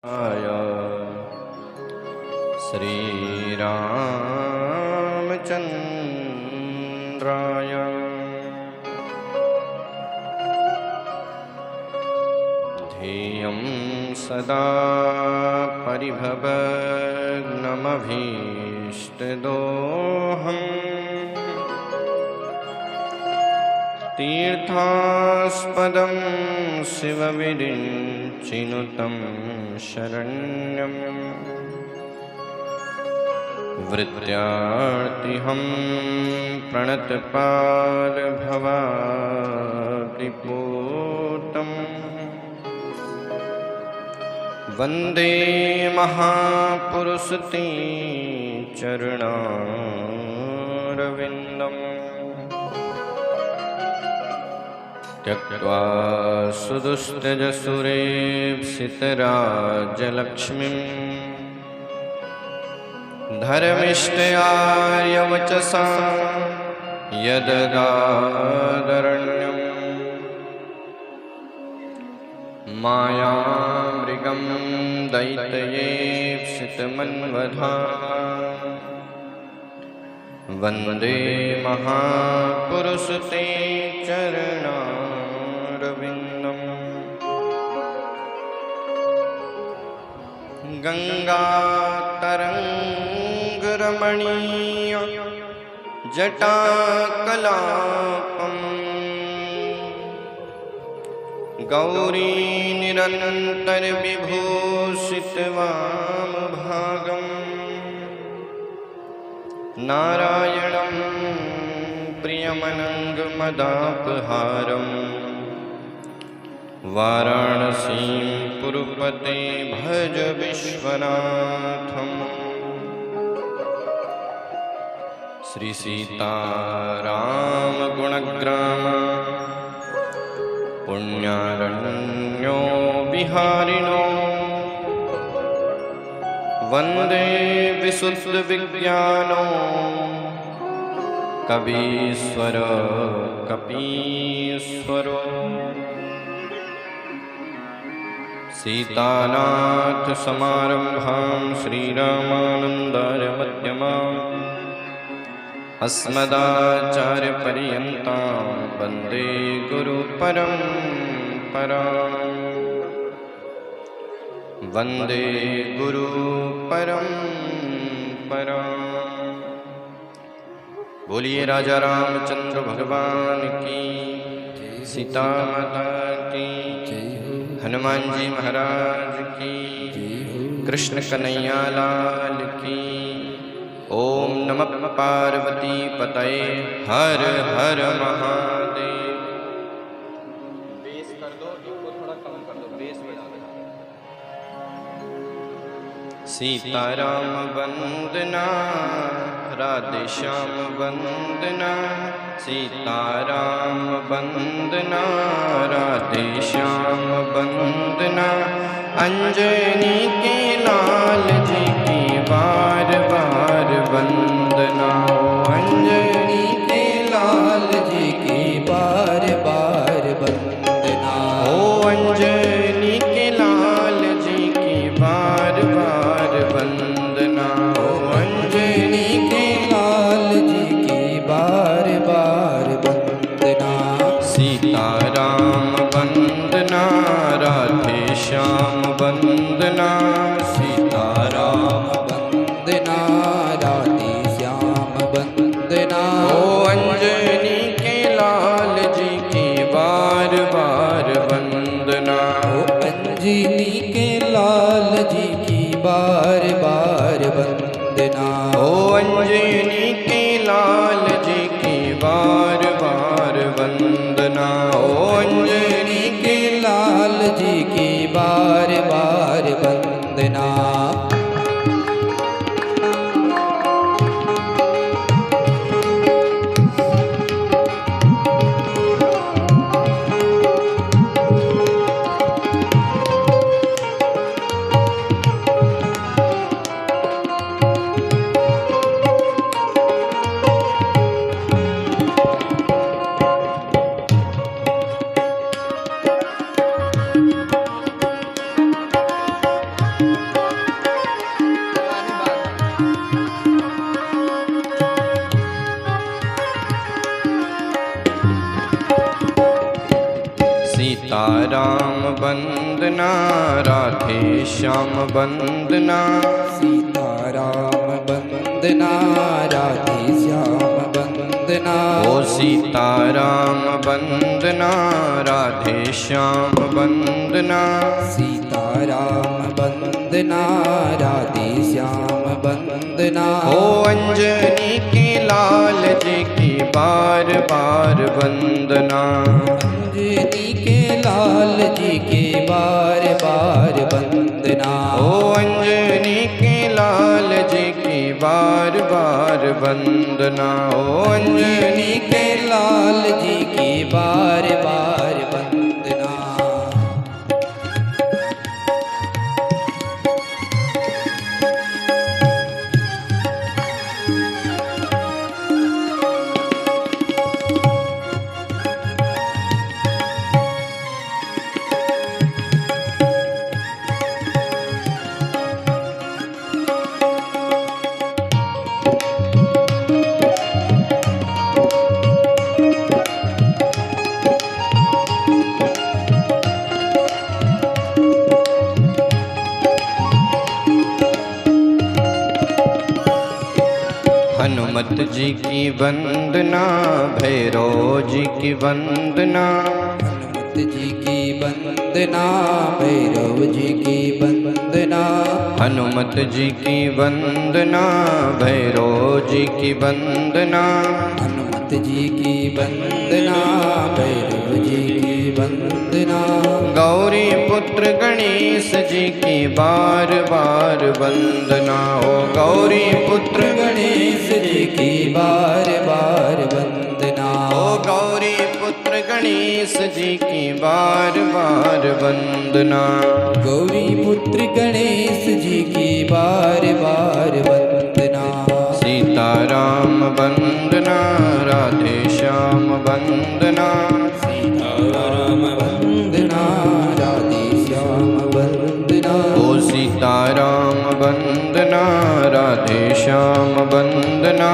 श्रीरामचन्द्राय ध्येयं सदा परिभवग्नमभीष्टदोहम् तीर्थास्पदं शिवविरिञ्चिनुतं शरण्यम् वृत्यार्तिहं प्रणतपालभवाब्धिपूतम् वन्दे महापुरुषते चरणारविन्दम् त्यक्त्वा सुदुष्टजसुरेप्सितराजलक्ष्मीं धर्मिष्ठयार्यवचसा यदगादरण्यम् मायामृगं दैत्ययेप्सितमन्वधा वन्दे महापुरुषते चरणारविन्दम् गङ्गातरङ्गरमणीय जटाकलापम् गौरीनिरन्तरविभूषितवामभागम् नारायणं प्रियमनङ्गमदापहारम् वाराणसीं पुरपते भज विश्वनाथम् श्री सीताराम गुणग्राम पुण्यारण्यो विहारिणो वन्दे विशुद्धविज्ञानो कवीश्वर कपीश्वरो सीतानाथ समारम्भां श्रीरामानन्दार्यमध्यमाम् अस्मदाचार्यपर्यन्तां वन्दे गुरुपरम्पराम् वन्दे गुरुपरम्पराम्। बोलिए राजा रामचंद्र भगवान की, सीता माता की, हनुमान जी महाराज की, कृष्ण कन्हैया लाल की। ओम नमः पार्वती पतये हर हर महादेव। बेस कर दो, इनको थोड़ा कम कर दो, बेस बढ़ा दो। सीताराम वंदना राधे श्याम वंदना, सीताराम वंदना राधे श्याम वंदना। अंजनी के लाल जी की बार बार वंदना। अंजनी के लाल जी की बार बार वंदना। ओ अंजनी के लाल जी की बार बार वंदना। ओ अंजनी के लाल जी की बार बार वंदना। सीताराम वंदना राधे श्याम वंदना। सीताराम वंदना राधे श्याम वंदना। ओ अंजनी के लाल जी की बार बार वंदना। ओ अंजनी के लाल जी की बार बार वंदना। ओ अंजनी के लाल जी की बार बार वंदना। ओ अंजनी के लाल जी की बार बार वंदना। सीताराम वंदना राधे श्याम वंदना सीताराम वंदना राधे श्याम वंदना ओ सीताराम वंदना राधे श्याम वंदना सीताराम वंदना राधे श्याम वंदना ओ अंजनी के लाल जी की बार बार वंदना अंजनी के लाल जी की बार बार वंदना ओ अंजनी के लाल जी की बार बार वंदना ओ अंजनी के लाल जी की बार बार वंदना हनुमत जी की वंदना भैरव जी की वंदना हनुमत जी की वंदना भैरव जी की वंदना हनुमत जी की वंदना भैरव जी की वंदना हनुमत जी की वंदना भैरव जी की वंदना गौरी पुत्र गणेश जी की बार बार वंदना ओ गौरी पुत्र गणेश जी की बार बार वंदना ओ गौरी पुत्र गणेश जी की बार बार वंदना गौरी पुत्र गणेश जी की बार बार वंदना सीताराम वंदना राधे श्याम वंदना सीताराम वंदना राधे श्याम वंदना ओ सीताराम वंदना राधे श्याम वंदना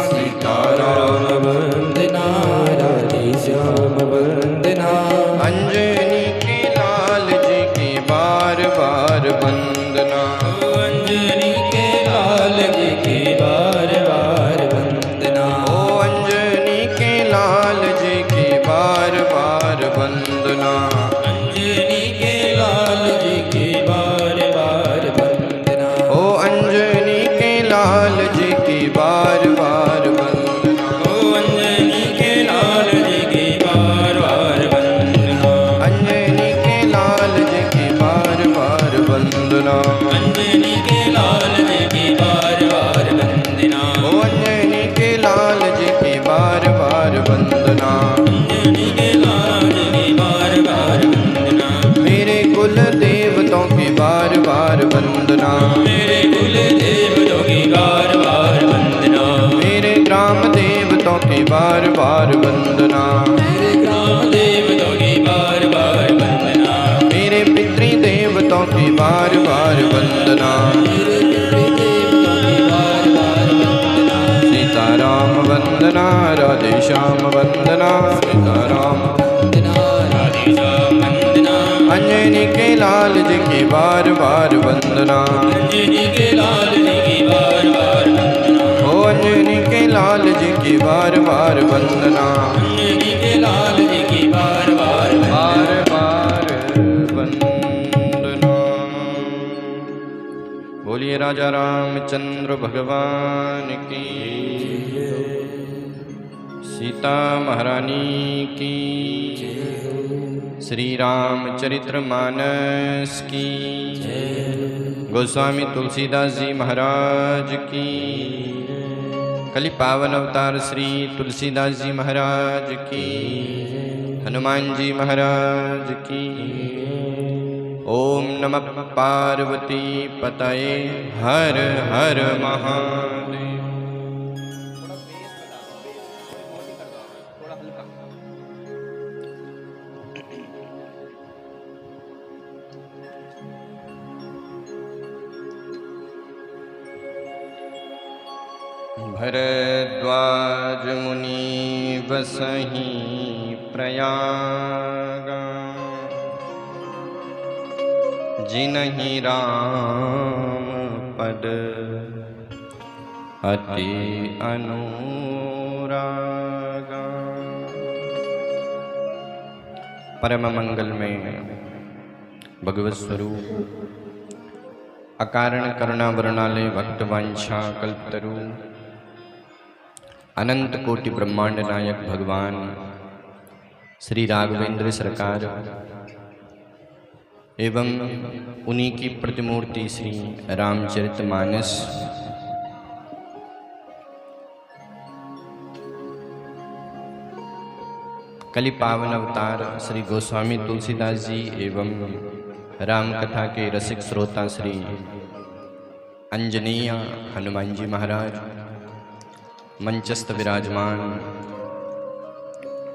सीताराम वंदना राधे श्याम वंदना अंजनी के लाल जी की बार बार वंदना अंजनी के लाल जी की बार बार वंदना ओ अंजनी के लाल जी की बार बार वंदना अंजनी के लाल जी की बार बार वंदना ओ अंजनी के लाल जी की बार बार वंदना ओ अंजनी के लाल जी की बार बार वंदना अंजनी के लाल जी की बार बार वंदना अंजनी के लाल जी की बार बार वंदना ओ अंजनी के लाल जी की बार बार वंदना अंजनी के लाल जी की बार बार वंदना मेरे कुल देवतों की बार बार वंदना मेरे कुल देवतों की बार बार वंदना मेरे ग्राम देवतों की बार बार वंदना मेरे ग्राम देवतों की बार बार वंदना मेरे पितृ देवतों की बार बार वंदना मेरे पितृ देवतों की बार बार वंदना सीताराम वंदना राधे श्याम वंदना सीताराम वंदना राधे श्याम वंदना अंजनी के लाल जी की बार बार वंदना अंजनी के लाल जी की बार बार वंदना ओ अंजनी के लाल जी की बार बार वंदना अंजनी के लाल जी की बार बार बार बार वंदना। बोलिए राजा रामचंद्र भगवान की सीता महारानी की श्री रामचरित्र मानस की गोस्वामी तुलसीदास जी महाराज की कलि पावन अवतार श्री तुलसीदास जी महाराज की हनुमान जी महाराज की। ओम नमः पार्वती पतये हर हर महादेव। भरद्वाज मुनि बसहि प्रयागा जिनहि राम पद अति अनुरागा। परम मंगल में भगवत स्वरूप अकारण करुणा वरणालय भक्त वांछा कल्पतरु अनंत कोटि ब्रह्मांड नायक भगवान श्री राघवेंद्र सरकार एवं उन्हीं की प्रतिमूर्ति श्री रामचरितमानस कलि पावन अवतार श्री गोस्वामी तुलसीदास जी एवं राम कथा के रसिक श्रोता श्री अंजनीय हनुमान जी महाराज, मंचस्थ विराजमान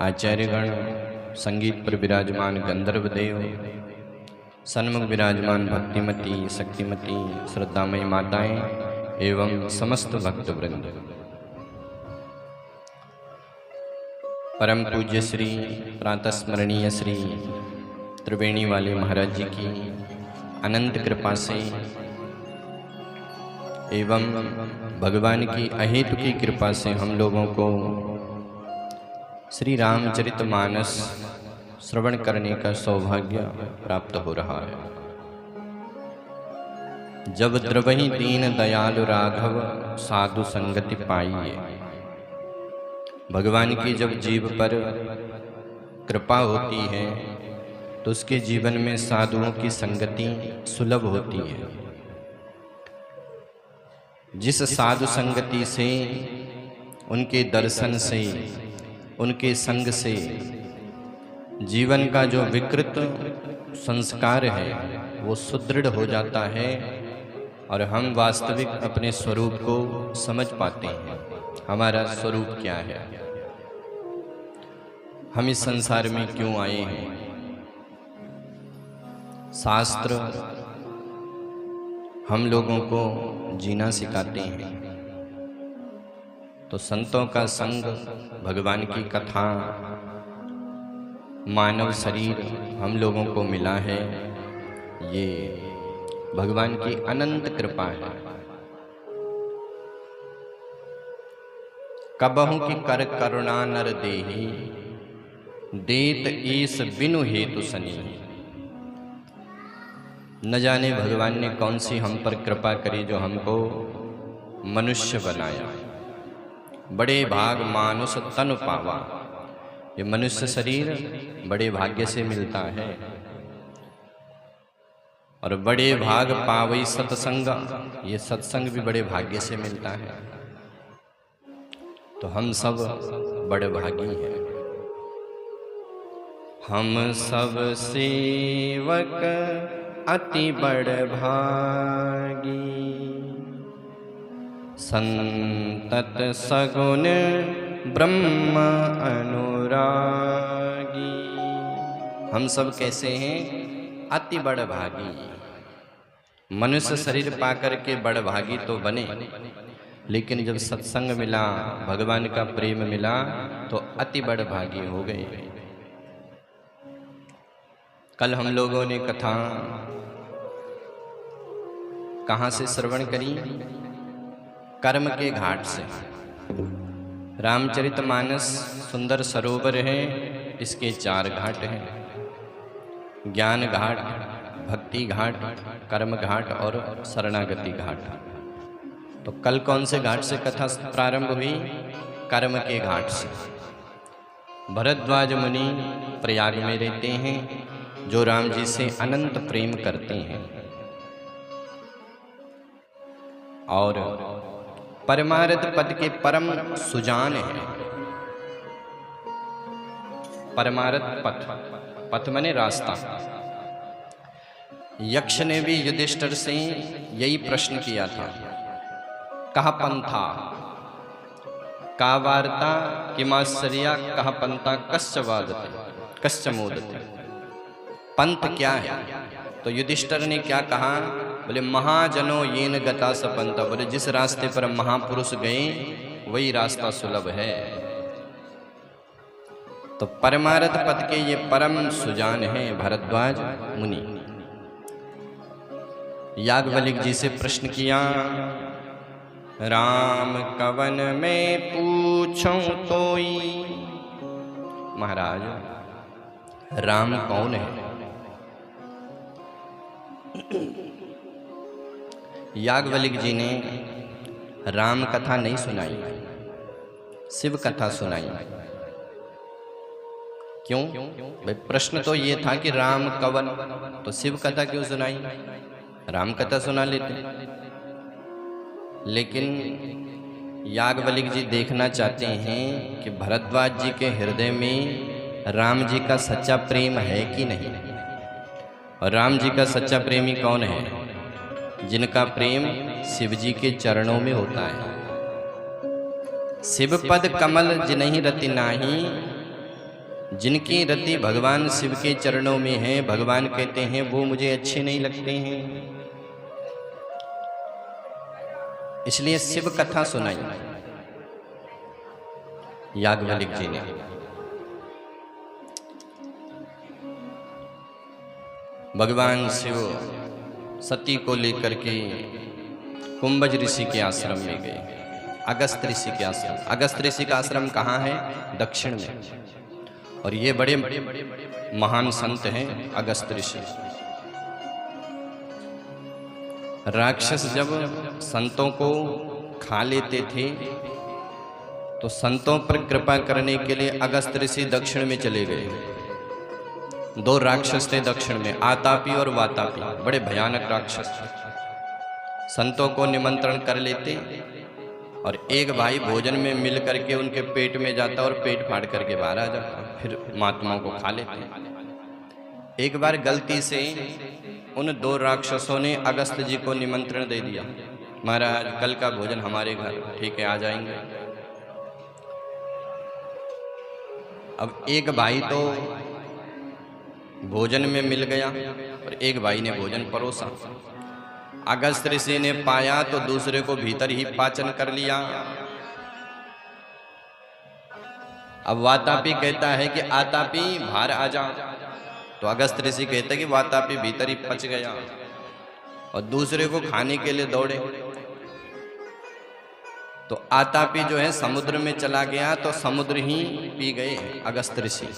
आचार्यगण, संगीत पर विराजमान गंधर्व देव, सन्मुख विराजमान भक्तिमती शक्तिमती श्रद्धामयी माताएं एवं समस्त भक्त वृंद, परम पूज्य श्री प्रातस्मरणीय श्री त्रिवेणी वाले महाराज जी की अनंत कृपा से एवं भगवान की अहेतु की कृपा से हम लोगों को श्री रामचरितमानस श्रवण करने का सौभाग्य प्राप्त हो रहा है। जब द्रवहि दीन दयालु राघव साधु संगति पाइए। भगवान की जब जीव पर कृपा होती है तो उसके जीवन में साधुओं की संगति सुलभ होती है। जिस साधु संगति से, उनके दर्शन से, उनके संग से जीवन का जो विकृत संस्कार है वो सुदृढ़ हो जाता है और हम वास्तविक अपने स्वरूप को समझ पाते हैं। हमारा स्वरूप क्या है, हम इस संसार में क्यों आए हैं। शास्त्र हम लोगों को जीना सिखाते हैं, तो संतों का संग, भगवान की कथा, मानव शरीर हम लोगों को मिला है, ये भगवान की अनंत कृपा है। कबहु की कर करुणा नर देहि, देत ईस बिनु हेतु सनी। न जाने भगवान ने कौन सी हम पर कृपा करी जो हमको मनुष्य बनाया। बड़े भाग मानुष तन पावा। ये मनुष्य शरीर बड़े भाग्य से मिलता है। और बड़े भाग पावई सत्संग, ये सत्संग भी बड़े भाग्य से मिलता है। तो हम सब बड़े भागी हैं। हम सब सेवक अति बड़ भागी, संतत सगुण ब्रह्म अनुरागी। हम सब कैसे हैं? अति बड़ भागी। मनुष्य शरीर पाकर के बड़ भागी तो बने, लेकिन जब सत्संग मिला, भगवान का प्रेम मिला, तो अति बड़ भागी हो गए। कल हम लोगों ने कथा कहाँ से श्रवण करी? कर्म के घाट से। रामचरितमानस सुंदर सरोवर है, इसके 4 घाट हैं, ज्ञान घाट, भक्ति घाट, कर्म घाट और शरणागति घाट। तो कल कौन से घाट से कथा प्रारंभ हुई? कर्म के घाट से। भरद्वाज मुनि प्रयाग में रहते हैं, जो राम जी से अनंत प्रेम करते हैं और परमार्थ पद के परम सुजान है। परमार्थ पथ, पथ माने रास्ता। यक्ष ने भी युधिष्ठिर से यही प्रश्न किया था, कह पंथा, का वार्ता, किमाश्चर्या, कह पंथा, कश्च वादते, कश्च मोदते। पंथ क्या है? तो युधिष्ठिर ने क्या कहा? बोले महाजनो येन गता स पंथा। बोले जिस रास्ते पर महापुरुष गए वही रास्ता सुलभ है। तो परमार्थ पथ के ये परम सुजान हैं भरद्वाज मुनि। याज्ञवल्क्य जी से प्रश्न किया, राम कवन में पूछूं तोई। महाराज, राम कौन है? याज्ञवल्क्य जी ने राम कथा नहीं सुनाई, शिव कथा सुनाई। क्यों भाई? प्रश्न तो ये था कि राम कवन, तो शिव कथा क्यों सुनाई? राम कथा सुना लेते। लेकिन याज्ञवल्क्य जी देखना चाहते हैं कि भरद्वाज जी के हृदय में राम जी का सच्चा प्रेम है कि नहीं। और राम जी का सच्चा प्रेमी कौन है? जिनका प्रेम शिव जी के चरणों में होता है। शिव पद कमल जिन्हीं रति नाही, जिनकी रति भगवान शिव के चरणों में है, भगवान कहते हैं वो मुझे अच्छे नहीं लगते हैं, इसलिए शिव कथा सुनाई याज्ञवल्क्य जी ने। भगवान शिव सती को लेकर के कुंभज ऋषि के आश्रम में गए, अगस्त ऋषि के आश्रम। अगस्त ऋषि का आश्रम कहाँ है? दक्षिण में। और ये बड़े महान संत हैं अगस्त ऋषि। राक्षस जब संतों को खा लेते थे तो संतों पर कृपा करने के लिए अगस्त ऋषि दक्षिण में चले गए। दो राक्षस थे दक्षिण में, आतापी और वातापी, बड़े भयानक राक्षस थे। संतों को निमंत्रण कर लेते और एक भाई भोजन में मिल करके उनके पेट में जाता और पेट फाड़ करके बाहर आ जाता, फिर महात्माओं को खा लेते। एक बार गलती से उन दो राक्षसों ने अगस्त जी को निमंत्रण दे दिया, महाराज कल का भोजन हमारे घर, ठीक है आ जाएंगे। अब एक भाई तो भोजन में मिल गया और एक भाई ने भोजन परोसा। अगस्त ऋषि ने पाया तो दूसरे को भीतर ही पाचन कर लिया। अब वातापी कहता है कि आतापी बाहर आ जा, तो अगस्त ऋषि कहता है कि वातापी भीतर ही पच गया और दूसरे को खाने के लिए दौड़े। तो आतापी जो है समुद्र में चला गया, तो समुद्र ही पी गए अगस्त ऋषि।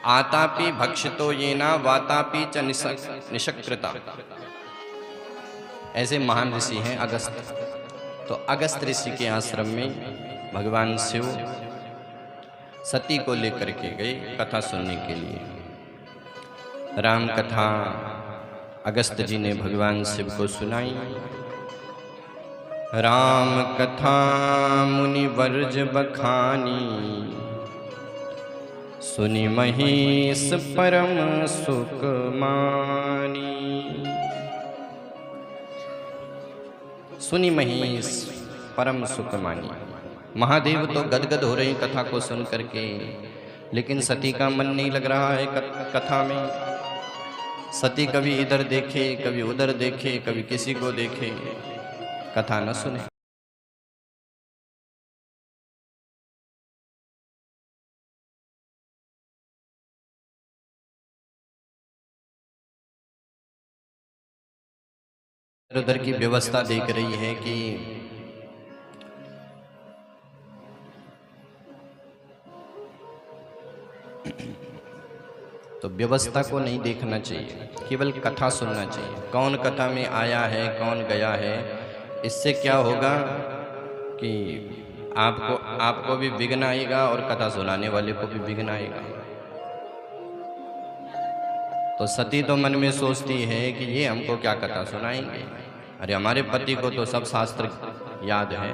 आतापी भक्षितो येना वातापी च निशकृता, ऐसे महान ऋषि हैं अगस्त। तो अगस्त ऋषि के आश्रम में भगवान शिव सती को लेकर के गए कथा सुनने के लिए। राम कथा अगस्त जी ने भगवान शिव को सुनाई। राम कथा मुनि वर्ज बखानी, सुनि महेश परम सुख मानी। सुनि महेश परम सुख मानी। महादेव तो गदगद हो रहे कथा को सुन करके, लेकिन सती का मन नहीं लग रहा है कथा में। सती कभी इधर देखे, कभी उधर देखे, कभी किसी को देखे, कथा न सुने। उधर की व्यवस्था देख रही है कि तो व्यवस्था को नहीं देखना चाहिए, केवल कथा सुनना चाहिए। कौन कथा में आया है, कौन गया है, इससे क्या होगा कि आपको भी विघ्न आएगा और कथा सुनाने वाले को भी विघ्न आएगा। तो सती तो मन में सोचती है कि ये हमको क्या कथा सुनाएंगे, अरे हमारे पति को तो सब शास्त्र याद है।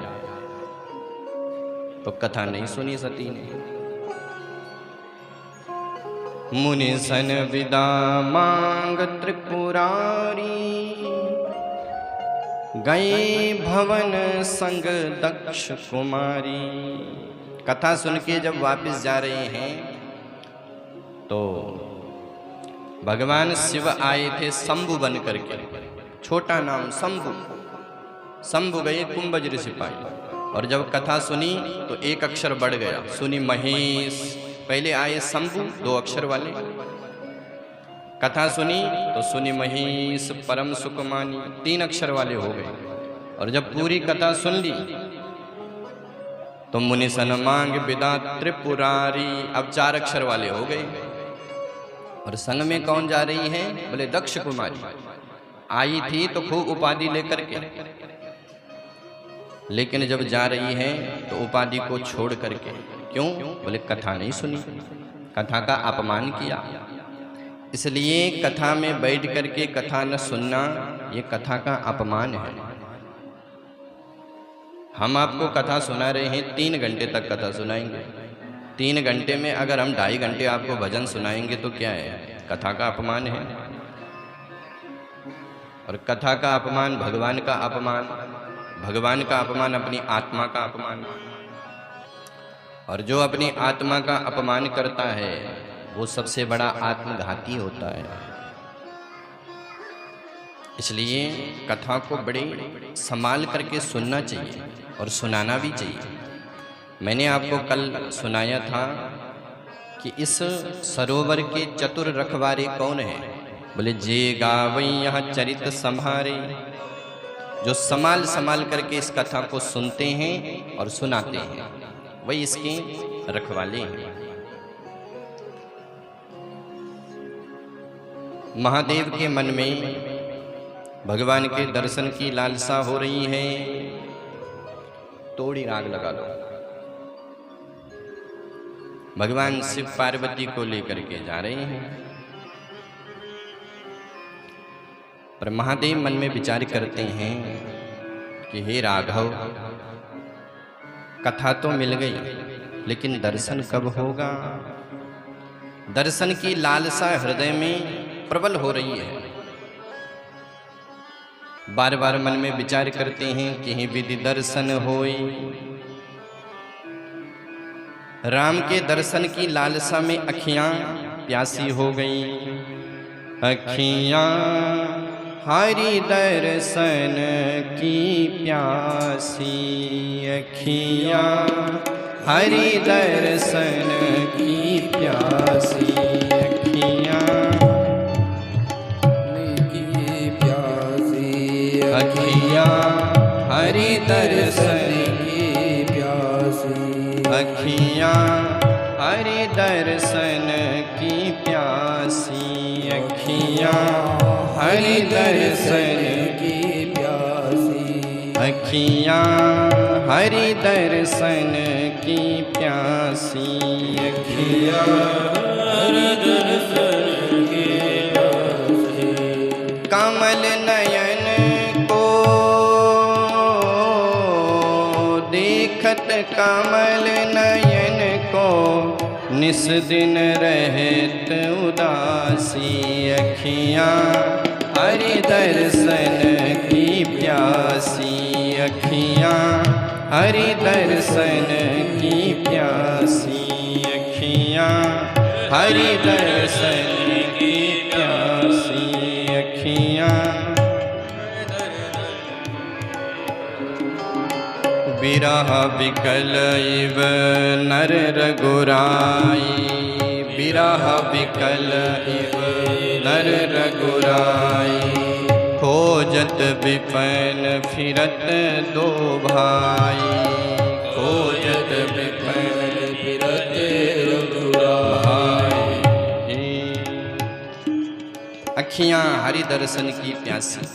तो कथा नहीं सुनी सती ने। मुनि सन विदा मांग त्रिपुरारी, गए भवन संग दक्ष कुमारी। कथा सुन के जब वापस जा रहे हैं तो भगवान शिव आए थे शंभु बन करके, छोटा नाम शंभु। शंभु गए कुंभज ऋषि पाए, और जब कथा सुनी तो एक अक्षर बढ़ गया, सुनी महेश। पहले आए शंभु 2 अक्षर वाले, कथा सुनी तो सुनी महीस परम सुख मानी, 3 अक्षर वाले हो गए। और जब पूरी कथा सुन ली तो मुनि सन मांग विदा त्रिपुरारी, अब 4 अक्षर वाले हो गए। और संग में कौन जा रही है? बोले दक्ष कुमारी आई थी तो खूब उपाधि लेकर के, लेकिन जब जा रही है तो उपाधि को छोड़ करके। क्यों? बोले कथा नहीं सुनी, कथा का अपमान किया। इसलिए कथा में बैठ करके कथा न सुनना, ये कथा का अपमान है। हम आपको कथा सुना रहे हैं, 3 घंटे तक कथा सुनाएंगे। 3 घंटे में अगर हम 2.5 घंटे आपको भजन सुनाएंगे तो क्या है? कथा का अपमान है। और कथा का अपमान भगवान का अपमान, भगवान का अपमान अपनी आत्मा का अपमान। और जो अपनी आत्मा का अपमान करता है वो सबसे बड़ा आत्मघाती होता है। इसलिए कथा को बड़े संभाल करके सुनना चाहिए और सुनाना भी चाहिए। मैंने आपको कल सुनाया था कि इस सरोवर के चतुर रखवारे कौन है? बोले जे गावई यहाँ चरित संभारे, जो संभाल संभाल करके इस कथा को सुनते हैं और सुनाते हैं, वही इसके रखवाले हैं। महादेव के मन में भगवान के दर्शन की लालसा हो रही है, तोड़ी राग लगा लो। भगवान शिव पार्वती को लेकर के जा रहे हैं, पर महादेव मन में विचार करते हैं कि हे राघव, कथा तो मिल गई लेकिन दर्शन कब होगा? दर्शन की लालसा हृदय में प्रबल हो रही है। बार बार मन में विचार करते हैं कि हे विधि दर्शन होई। राम के दर्शन की लालसा में अखियां प्यासी हो गई। अखियां हरि दर्शन की प्यासी, अखियां हरि दर्शन की प्यासी, अखियां अखियां हरि दर्शन की प्यासी, अखियां हरि दर्शन की प्यासी, अखियां हरि दर्शन की प्यासी, अखियां हरि दर्शन की प्यासी, अखियां हरि दर्शन की प्यासी। कमल नयन देखत कमल नयन को निस दिन रहत उदासी, अखियां हरि दर्शन की प्यासी, अखियां हरि दर्शन की प्यासी, अखियां हरि दर्शन की प्यासी, अखियां विरह विकल इव नर रघुराई, विरह विकल इव नर रघुराई, खोजत विपन फिरत दो भाई, खोजत विपन फिरत दो भाई। अखियां हरि दर्शन की प्यासी।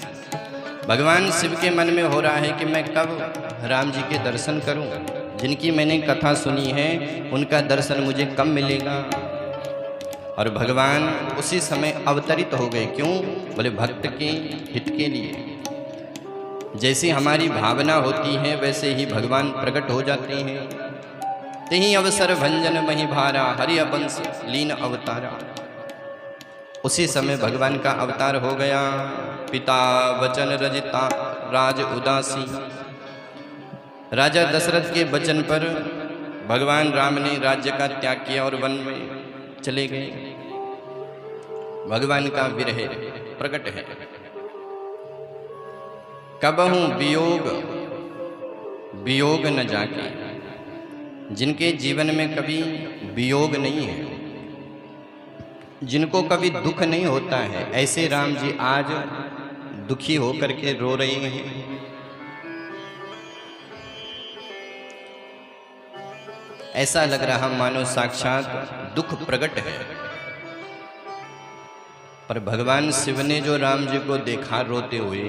भगवान शिव के मन में हो रहा है कि मैं कब राम जी के दर्शन करूं। जिनकी मैंने कथा सुनी है उनका दर्शन मुझे कब मिलेगा। और भगवान उसी समय अवतरित हो गए। क्यों? बोले भक्त के हित के लिए। जैसी हमारी भावना होती है वैसे ही भगवान प्रकट हो जाते हैं। तेहि अवसर भंजन मही भारा, हरि अपंस लीन अवतारा। उसी समय भगवान का अवतार हो गया। पिता वचन रजिता राज उदासी। राजा दशरथ के वचन पर भगवान राम ने राज्य का त्याग किया और वन में चले गए। भगवान का विरह प्रकट है। कबहू वियोग वियोग न जाके। जिनके जीवन में कभी वियोग नहीं है जिनको कभी दुख नहीं होता है, ऐसे राम जी आज दुखी होकर के रो रहे हैं। ऐसा लग रहा मानो साक्षात दुख प्रकट है। पर भगवान शिव ने जो राम जी को देखा रोते हुए,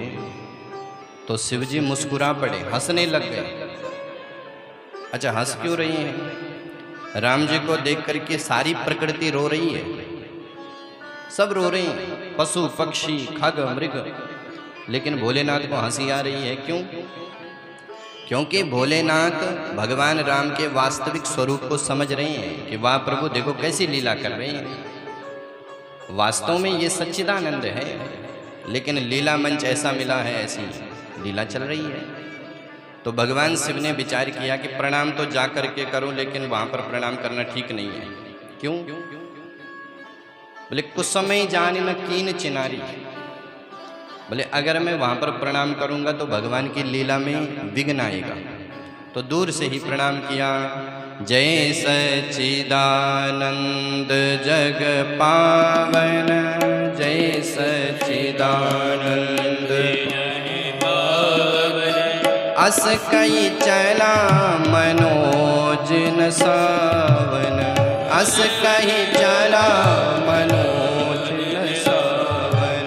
तो शिव जी मुस्कुरा पड़े, हंसने लग गए। अच्छा, हंस क्यों रही हैं? राम जी को देख करके सारी प्रकृति रो रही है, सब रो रही हैं, पशु पक्षी खग मृग, लेकिन भोलेनाथ को हंसी आ रही है। क्यों? क्योंकि भोलेनाथ भगवान राम के वास्तविक स्वरूप को समझ रहे हैं कि वाह प्रभु देखो कैसी लीला कर रहे हैं। वास्तव में ये सच्चिदानंद है, लेकिन लीला मंच ऐसा मिला है, ऐसी लीला चल रही है। तो भगवान शिव ने विचार किया कि प्रणाम तो जा करके करो, लेकिन वहां पर प्रणाम करना ठीक नहीं है। क्यों? बोले कुछ समय जाने न कीन चिनारी। बोले अगर मैं वहां पर प्रणाम करूंगा तो भगवान की लीला में विघ्न आएगा। तो दूर से ही प्रणाम किया। जय सच्चिदानंद जग पावन, जय सच्चिदानंद अस कई चला मनोज न सावन, अस कही चला मनोज न सावन,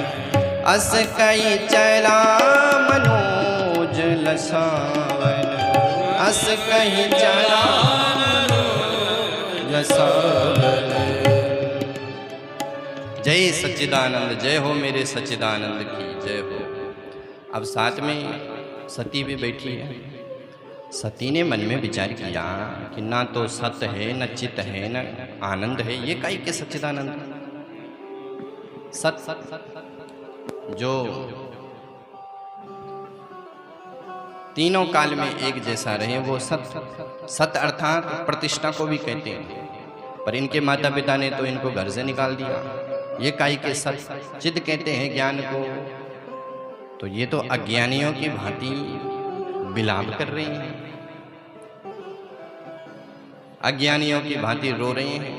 अस कही चला मनोज न सावन, अस कही चला मनोज न सावन। जय सच्चिदानंद, जय हो मेरे सच्चिदानंद की जय हो। अब साथ में सती भी बैठी है। सती ने मन में विचार किया कि ना तो सत्य है, न चित है, न आनंद है, ये काई के सच्चिदानंद। सत जो तीनों काल में एक जैसा रहे वो सत। सत अर्थात प्रतिष्ठा को भी कहते हैं, पर इनके माता पिता ने तो इनको घर से निकाल दिया। ये काई के सत। चित कहते हैं ज्ञान को, तो ये तो अज्ञानियों की भांति विलाप कर रही हैं, अज्ञानियों की भांति रो रही हैं।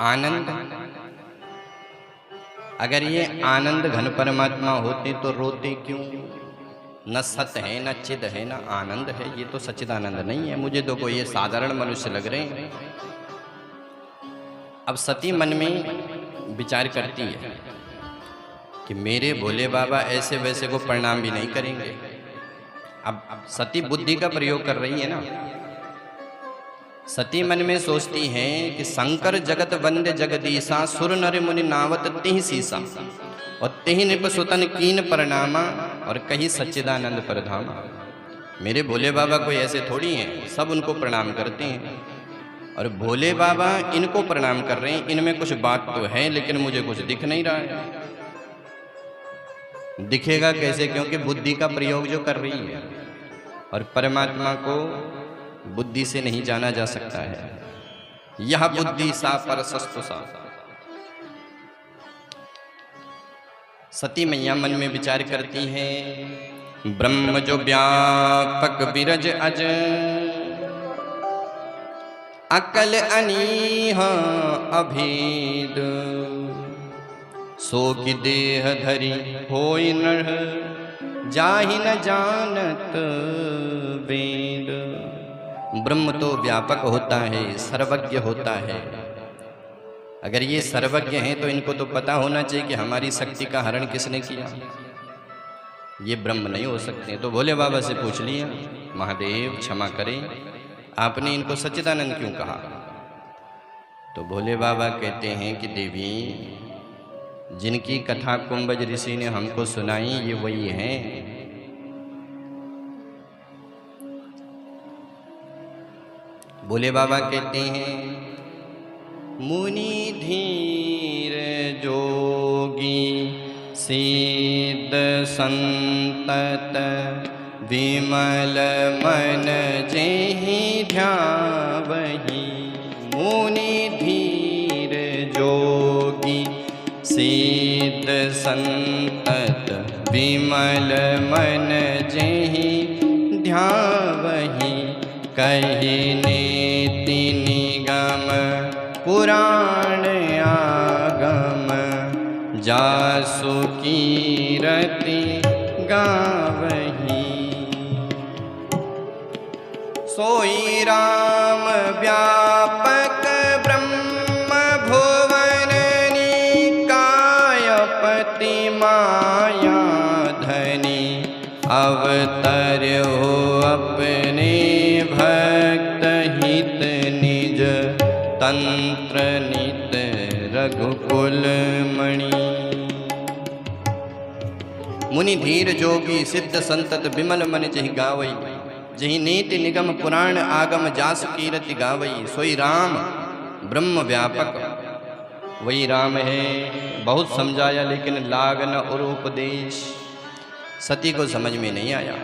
आनंद, अगर ये आनंद घन परमात्मा होते तो रोते क्यों? न सत्य है, न चिद है, न आनंद है, ये तो सच्चिदानंद नहीं है। मुझे तो कोई ये साधारण मनुष्य लग रहे हैं। अब सती मन में विचार करती है कि मेरे भोले बाबा ऐसे वैसे को प्रणाम भी नहीं करेंगे। अब सती बुद्धि का प्रयोग कर रही है ना। सती मन में सोचती है कि शंकर जगत वंद्य जगदीशा, सुर नर मुनि नावत तिहि सीसा, और तिहि नृप सुतन कीन प्रणामा, और कही सच्चिदानंद परधामा। मेरे भोले बाबा कोई ऐसे थोड़ी हैं, सब उनको प्रणाम करते हैं, और भोले बाबा इनको प्रणाम कर रहे हैं। इनमें कुछ बात तो है, लेकिन मुझे कुछ दिख नहीं रहा है। दिखेगा कैसे? क्योंकि बुद्धि का प्रयोग जो कर रही है, और परमात्मा को बुद्धि से नहीं जाना जा सकता है। यह बुद्धि सा परसस्तु सा। सती मैया मन में विचार करती है, ब्रह्म जो व्यापक विरज अज, अकल अनीह अभेद, सो की देह धरी होई नर, जाहि न जानत वेद। ब्रह्म तो व्यापक होता है, सर्वज्ञ होता है। अगर ये सर्वज्ञ हैं तो इनको तो पता होना चाहिए कि हमारी शक्ति का हरण किसने किया। ये ब्रह्म नहीं हो सकते। तो भोले बाबा से पूछ लिया, महादेव क्षमा करें, आपने इनको सच्चिदानंद क्यों कहा? तो भोले बाबा कहते हैं कि देवी, जिनकी कथा कुंभज ऋषि ने हमको सुनाई ये वही हैं। भोले बाबा कहते हैं, मुनि धीर जोगी सिद्ध संतत, विमल मन जेहि ध्यावहि। मुनि धीर जोगी सिद्ध संतत, विमल मन जेहि ध्यावहि। कहि नीति निगम पुराण कीरति गावही। सोई राम व्यापक ब्रह्म भुवन निकायपति माया धनी। अवतर हो अपने भक्त हित निज तंत्र नित रघुकुल मणि। मुनि धीर जोगी सिद्ध संतत बिमल मन जहि गावई। जहि नीति निगम पुराण आगम जास कीरति गावई। सोई राम ब्रह्म व्यापक, वही राम है। बहुत समझाया लेकिन लाग न और उपदेश। सती को समझ में नहीं आया।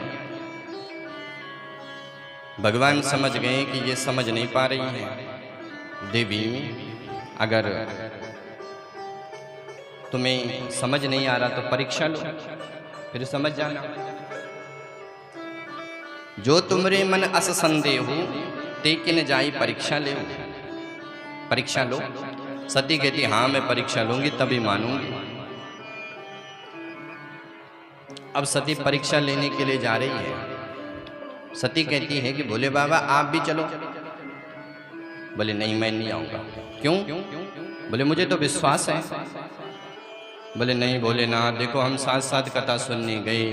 भगवान समझ गए कि ये समझ नहीं पा रही है। देवी, अगर तुम्हें समझ नहीं आ रहा तो परीक्षा लो, फिर समझ जाना। जो तुमरे मन अस संदेह हो तेकिन जाई परीक्षा ले। परीक्षा लो। सती कहती हाँ मैं परीक्षा लूंगी तभी मानूंगी। अब सती परीक्षा लेने के लिए जा रही है। सती कहती है कि भोले बाबा आप भी चलो। बोले नहीं मैं नहीं आऊंगा। क्यों? बोले मुझे तो विश्वास है। बोले नहीं भोलेनाथ, देखो हम साथ साथ कथा सुनने गए,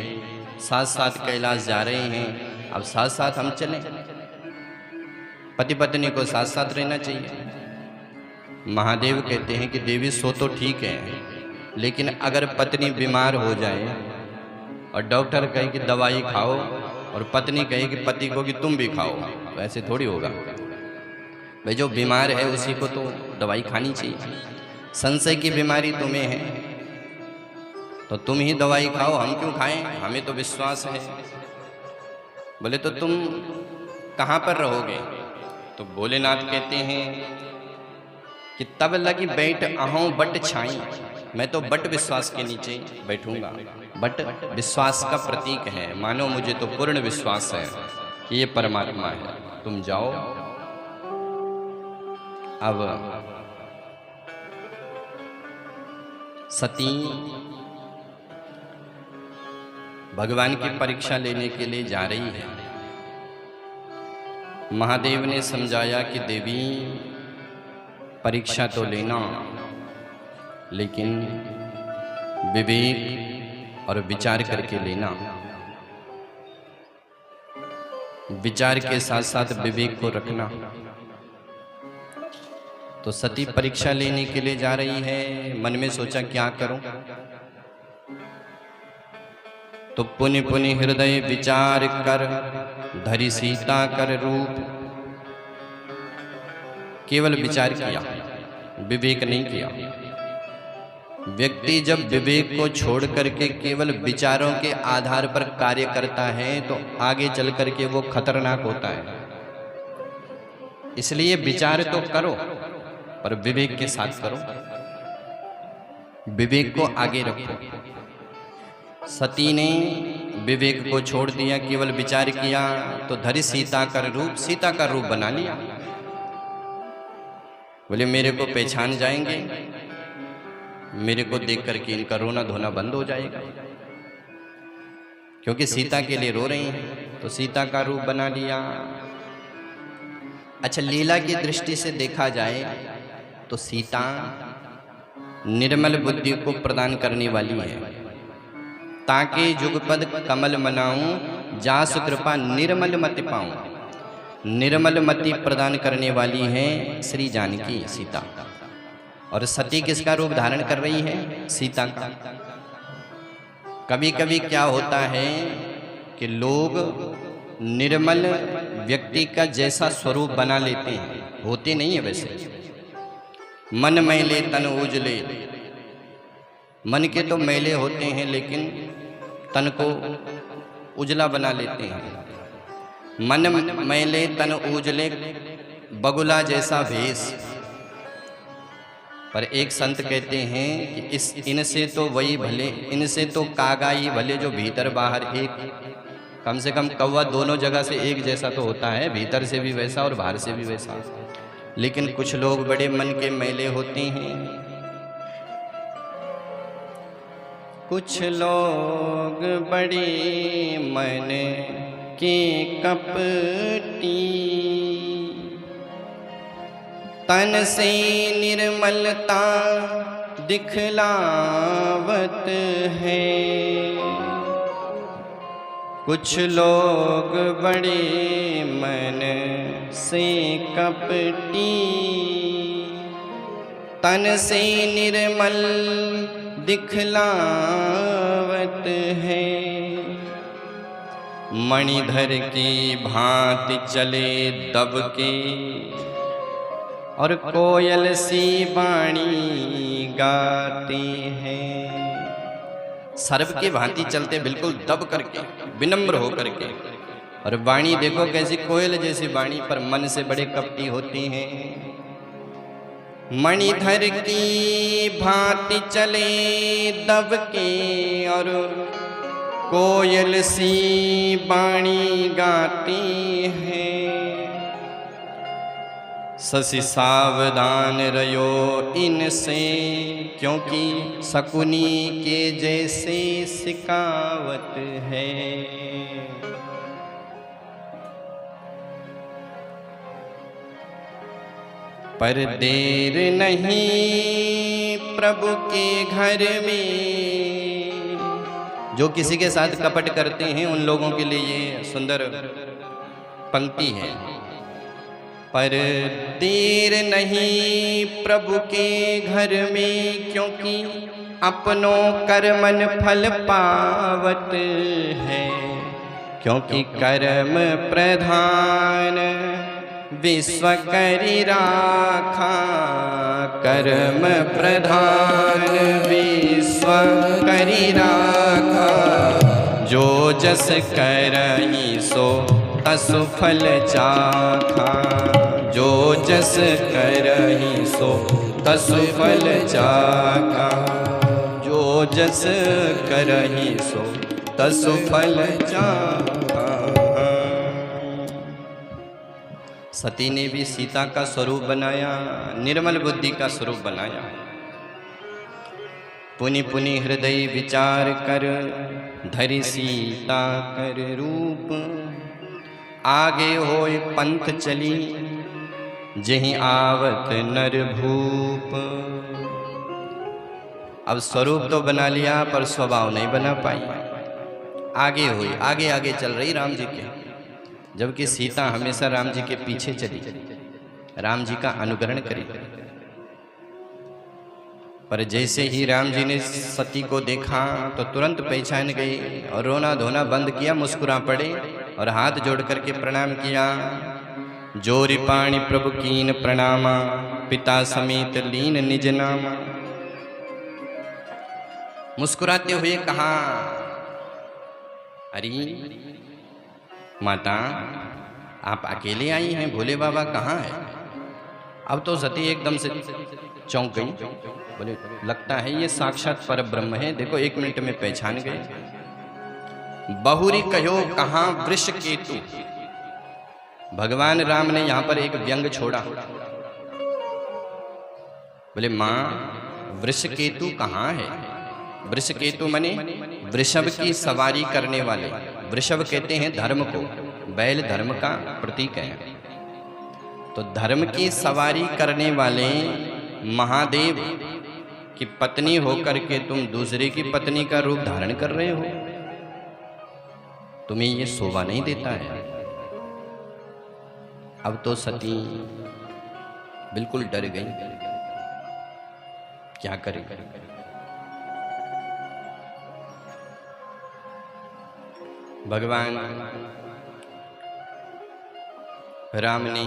साथ साथ कैलाश जा रहे हैं, अब साथ साथ हम चलें। पति पत्नी को साथ साथ रहना चाहिए। महादेव कहते हैं कि देवी सो तो ठीक है, लेकिन अगर पत्नी बीमार हो जाए और डॉक्टर कहे कि दवाई खाओ और पत्नी कहे कि पति को कि तुम भी खाओ, वैसे थोड़ी होगा भाई। जो बीमार है उसी को तो दवाई खानी चाहिए। संशय की बीमारी तुम्हें है तो तुम ही दवाई खाओ, हम क्यों खाएं? हमें तो विश्वास है। बोले तो तुम कहाँ पर रहोगे? तो भोलेनाथ कहते हैं कि तब लगी बैठ अहों बट छाई। मैं तो बट विश्वास के नीचे बैठूंगा। बट विश्वास का प्रतीक है। मानो मुझे तो पूर्ण विश्वास है कि ये परमात्मा है। तुम जाओ। अब सती भगवान की परीक्षा लेने के लिए जा रही है। महादेव ने समझाया कि देवी परीक्षा तो लेना, लेकिन विवेक और विचार करके लेना। विचार के साथ साथ विवेक को रखना। तो सती परीक्षा लेने के लिए जा रही है। मन में सोचा क्या करूं? तो पुनि पुनि हृदय विचार कर धरि सीता कर रूप। केवल विचार किया, विवेक नहीं किया। व्यक्ति जब विवेक को छोड़ करके केवल विचारों के आधार पर कार्य करता है तो आगे चल करके वो खतरनाक होता है। इसलिए विचार तो करो पर विवेक के साथ करो। विवेक को आगे रखो। सती ने विवेक को छोड़ दिया, केवल विचार किया तो धरि सीता का रूप, सीता का रूप बना लिया। बोले मेरे को पहचान जाएंगे, मेरे को देख करके इनका रोना धोना बंद हो जाएगा, क्योंकि सीता के लिए रो रही हैं। तो सीता का रूप बना लिया। अच्छा, लीला की दृष्टि से देखा जाए तो सीता निर्मल बुद्धि को प्रदान करने वाली है। ताके जुगपद कमल मनाऊं, जास कृपा निर्मल मति पाऊं। निर्मल मति प्रदान करने वाली है श्री जानकी सीता। और सती किसका रूप धारण कर रही है? सीता का। कभी कभी क्या होता है कि लोग निर्मल व्यक्ति का जैसा स्वरूप बना लेते हैं, होते नहीं है वैसे। मन मैले तन उजले, मन के तो मैले होते हैं लेकिन तन को उजला बना लेते हैं। मन मैले तन उजले, बगुला जैसा भेष। पर एक संत कहते हैं कि इनसे तो वही भले, इनसे तो कागा ही भले जो भीतर बाहर एक, कम से कम कौवा दोनों जगह से एक जैसा तो होता है, भीतर से भी वैसा और बाहर से भी वैसा। लेकिन कुछ लोग बड़े मन के मैले होते हैं। कुछ लोग बड़े मन के कपटी, तन से निर्मलता दिखलावत है। कुछ लोग बड़े मन से कपटी, तन से निर्मल दिखलावत है। मणिधर की भांति चले दब के, और कोयल सी वाणी गाते हैं। सर्प की भांति चलते बिल्कुल दब करके, विनम्र हो करके, और वाणी देखो कैसी कोयल जैसी वाणी, पर मन से बड़े कपटी होती हैं। मणिधर की भांति चले दब के, और कोयल सी वाणी गाती है। ससी सावधान रहो इनसे, क्योंकि शकुनी के जैसे सिकावत है। पर देर नहीं प्रभु के घर में। जो किसी के साथ कपट करते हैं उन लोगों के लिए ये सुंदर पंक्ति है। पर देर नहीं प्रभु के घर में, क्योंकि अपनों कर्मन फल पावत है। क्योंकि कर्म प्रधान विश्व करि राखा, कर्म प्रधान विश्व करि राखा। जो जस करई सो तसु फल चाखा, जो जस करई सो तसु फल चाखा। जो जस करई सो तसु फल चाखा। सती ने भी सीता का स्वरूप बनाया, निर्मल बुद्धि का स्वरूप बनाया। पुनि पुनि हृदय विचार कर, धरि सीता कर रूप। आगे होय पंथ चली, जहि आवत नर भूप। अब स्वरूप तो बना लिया, पर स्वभाव नहीं बना पाई। आगे हुई, आगे आगे चल रही राम जी के, जबकि सीता हमेशा राम जी के पीछे चली, राम जी का अनुकरण करी। पर जैसे ही राम जी ने सती को देखा तो तुरंत पहचान गई, और रोना धोना बंद किया, मुस्कुरा पड़े और हाथ जोड़ करके प्रणाम किया। जोरि पाणि प्रभु कीन प्रणामा, पिता समेत लीन निज नामा। मुस्कुराते हुए कहा, अरे माता आप अकेले आई हैं, भोले बाबा कहाँ हैं? अब तो सती एकदम से चौंक गई, बोले लगता है ये साक्षात पर ब्रह्म है। देखो 1 मिनट में पहचान गए। बहुरी कहो कहाँ वृष केतु। भगवान राम ने यहाँ पर एक व्यंग छोड़ा, बोले माँ वृष केतु कहाँ है? वृष केतु मने वृषभ की सवारी करने वाले। वृषभ कहते हैं धर्म को, बैल धर्म का प्रतीक है। तो धर्म की सवारी करने वाले महादेव की पत्नी होकर के तुम दूसरे की पत्नी का रूप धारण कर रहे हो, तुम्हें ये शोभा नहीं देता है। अब तो सती बिल्कुल डर गई, क्या करे। भगवान राम ने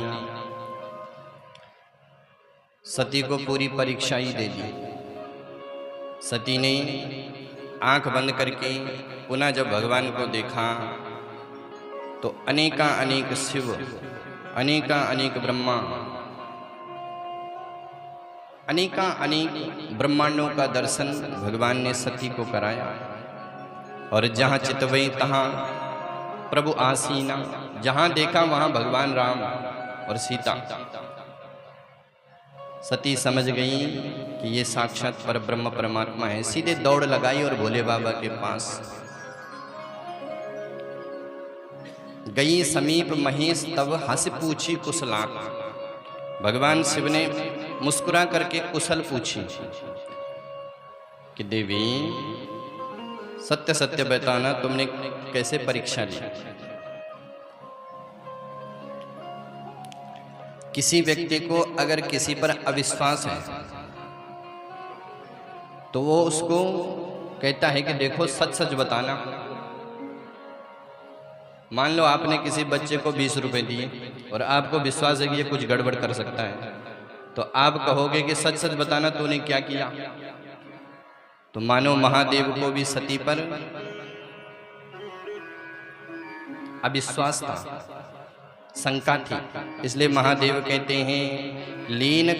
सती को पूरी परीक्षा ही दे दी। सती ने आंख बंद करके पुनः जब भगवान को देखा तो अनेका अनेक शिव, अनेका अनेक ब्रह्मा, अनेका अनेक ब्रह्मांडों का दर्शन भगवान ने सती को कराया। और जहाँ चितवई तहाँ प्रभु आसीना, जहाँ देखा वहाँ भगवान राम और सीता। सती समझ गई कि ये साक्षात परब्रह्म परमात्मा है, सीधे दौड़ लगाई और भोले बाबा के पास गई। समीप महेश तब हंस पूछी कुशलाक। भगवान शिव ने मुस्कुरा करके कुशल पूछी कि देवी सत्य सत्य बताना, तुमने कैसे परीक्षा ली? किसी व्यक्ति को अगर किसी पर अविश्वास है तो वो उसको कहता है कि देखो सच सच बताना। मान लो आपने किसी बच्चे को 20 रुपए दिए और आपको विश्वास है कि ये कुछ गड़बड़ कर सकता है, तो आप कहोगे कि सच सच बताना तूने क्या किया। तो मानो महादेव को भी सती पर अविश्वास था, शंका थी, इसलिए महादेव कहते हैं लीन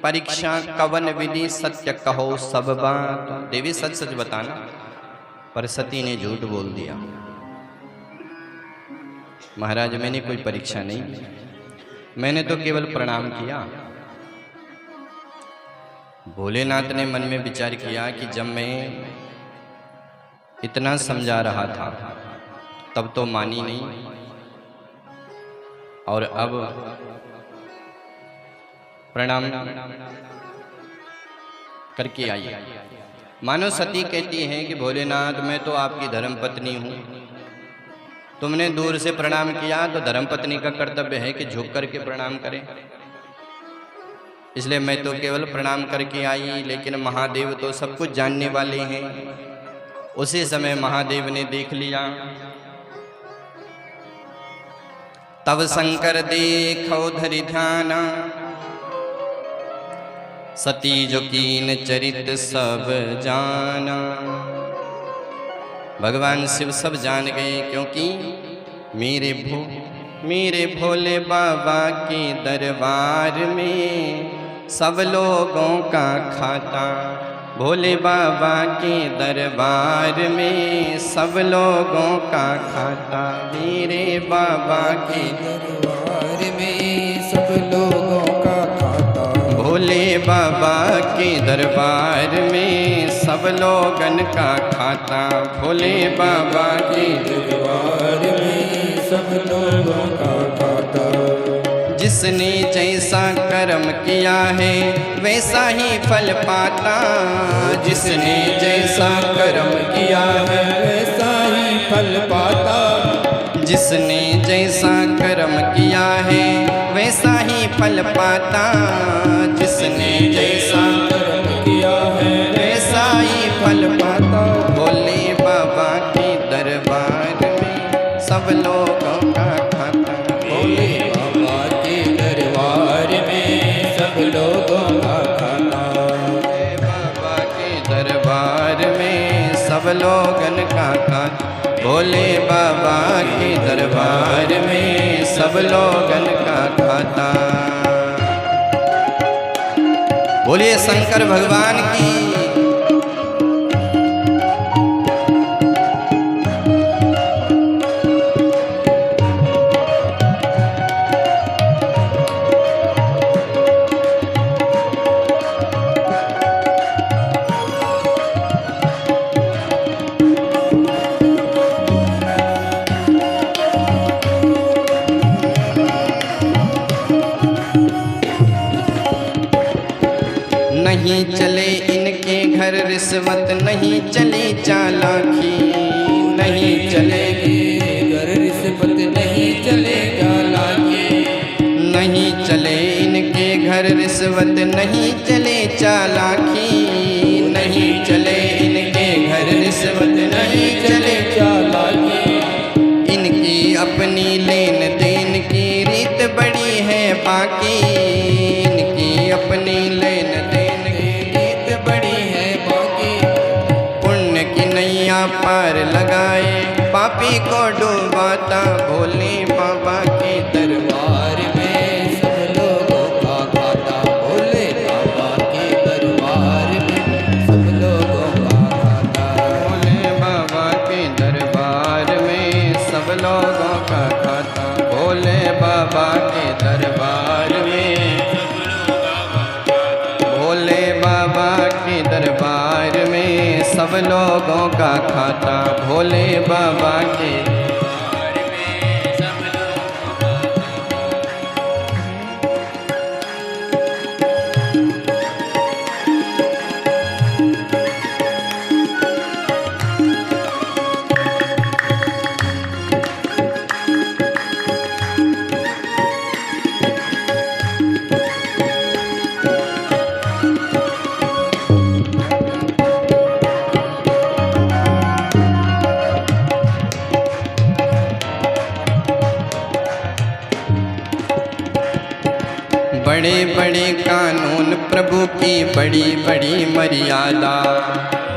परीक्षा कवन विधि सत्य कहो सब बात। देवी सच सच बताना। पर सती ने झूठ बोल दिया, महाराज मैंने कोई परीक्षा नहीं की, मैंने तो केवल प्रणाम किया। भोलेनाथ ने मन में विचार किया कि जब मैं इतना समझा रहा था तब तो मानी नहीं, और अब प्रणाम करके आई। मानो सती कहती है कि भोलेनाथ मैं तो आपकी धर्मपत्नी हूँ, तुमने दूर से प्रणाम किया तो धर्मपत्नी का कर्तव्य है कि झुक करके प्रणाम करें, इसलिए मैं तो केवल प्रणाम करके आई। लेकिन महादेव तो सब कुछ जानने वाले हैं। उसी समय महादेव ने देख लिया। तब शंकर देखो धरि ध्याना, सती जो कीन चरित सब जाना। भगवान शिव सब जान गए, क्योंकि मेरे भोले बाबा के दरबार में सब लोगों का खाता। भोले बाबा के दरबार में सब लोगों का खाता। मेरे बाबा के दरबार में सब लोगों का खाता। भोले बाबा के दरबार में सब लोगन का खाता। भोले बाबा के दरबार में सब लोगों का खाता। जिसने जैसा कर्म किया है वैसा ही फल पाता। जिसने जैसा कर्म किया है वैसा ही फल पाता। जिसने जैसा कर्म किया है वैसा ही फल पाता। जिसने जैसा कर्म किया है वैसा ही फल पाता। भोले बाबा के दरबार में सब लोगों का खाता। भोले बाबा के दरबार में सब लोगों का खाता। भोले बाबा के दरबार में सब लोगन का खाता। भोले बाबा के दरबार में सब लोगन का खाता। बोलिए शंकर भगवान की। नहीं चले इनके घर रिश्वत, नहीं चली चालाकी। नहीं चलेगी घर रिश्वत, नहीं चले चालाकी। नहीं चले इनके घर रिश्वत, नहीं चले चालाकी। नहीं चले इनके घर रिश्वत, नहीं चले चालाकी। इनकी अपनी लेन देन की रीत बड़ी है बाकी। इनकी अपनी लेन देन की रीत बड़ी है बाकी। पुण्य की नैया पार लगाए पापी को डूबाता। भोले बाबा के दरबार में सब लोगों का खाता। भोले बाबा के दरबार में सब लोगों का खाता। भोले बाबा के दरबार में सब लोगों का खाता। भोले बाबा के दरबार में लोगों का खाता भोले बाबा के। बड़े बड़े कानून प्रभु की बड़ी बड़ी मर्यादा,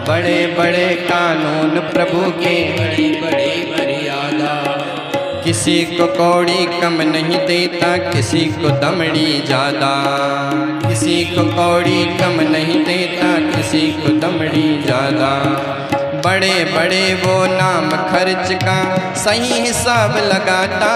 बड़े बड़े कानून प्रभु की बड़ी बड़ी मर्यादा। किसी को कौड़ी कम नहीं देता, किसी को दमड़ी ज़्यादा, किसी को कौड़ी कम नहीं देता, किसी को दमड़ी ज़्यादा। बड़े बड़े वो नाम खर्च का सही हिसाब लगाता,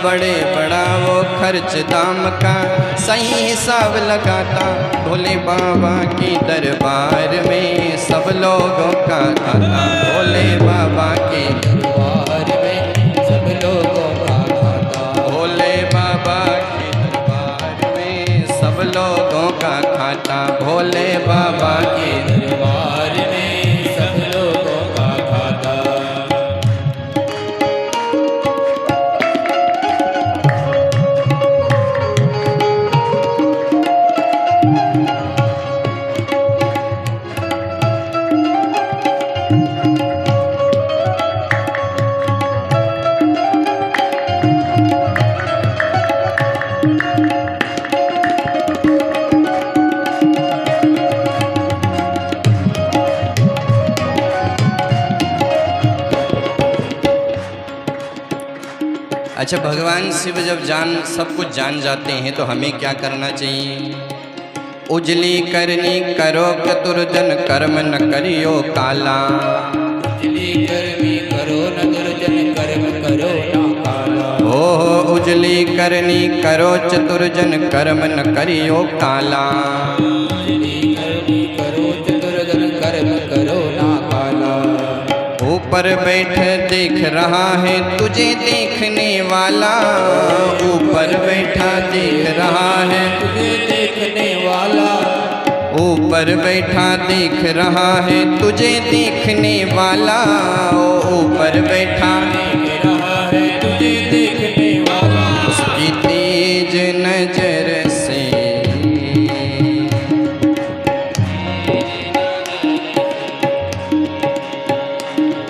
बड़े बड़ा वो खर्च दाम का सही हिसाब लगाता। भोले बाबा की दरबार में सब लोगों का खाता, भोले बाबा के दरबार में सब लोगों का खाता, भोले बाबा के दरबार में सब लोगों का खाता, भोले बाबा के दरबार में सब लोगों का खाता। अच्छा, भगवान शिव जब सब कुछ जान जाते हैं तो हमें क्या करना चाहिए? उजली करनी करो चतुर्जन, कर्म न करियो काला। उजली करनी करो न दुर्जन, कर्म करो न काला। ओ उजली करनी करो चतुर्जन, कर्म न करियो काला। उजली करनी करो चतुर्जन, कर्म करो न काला। ऊपर बैठ देख रहा है तुझे देखने वाला, ऊपर बैठा देख रहा है तुझे देखने वाला। ऊपर बैठा देख रहा है तुझे देखने वाला। ऊपर बैठा देख रहा है तुझे देखने वाला। उसकी तेज नजर से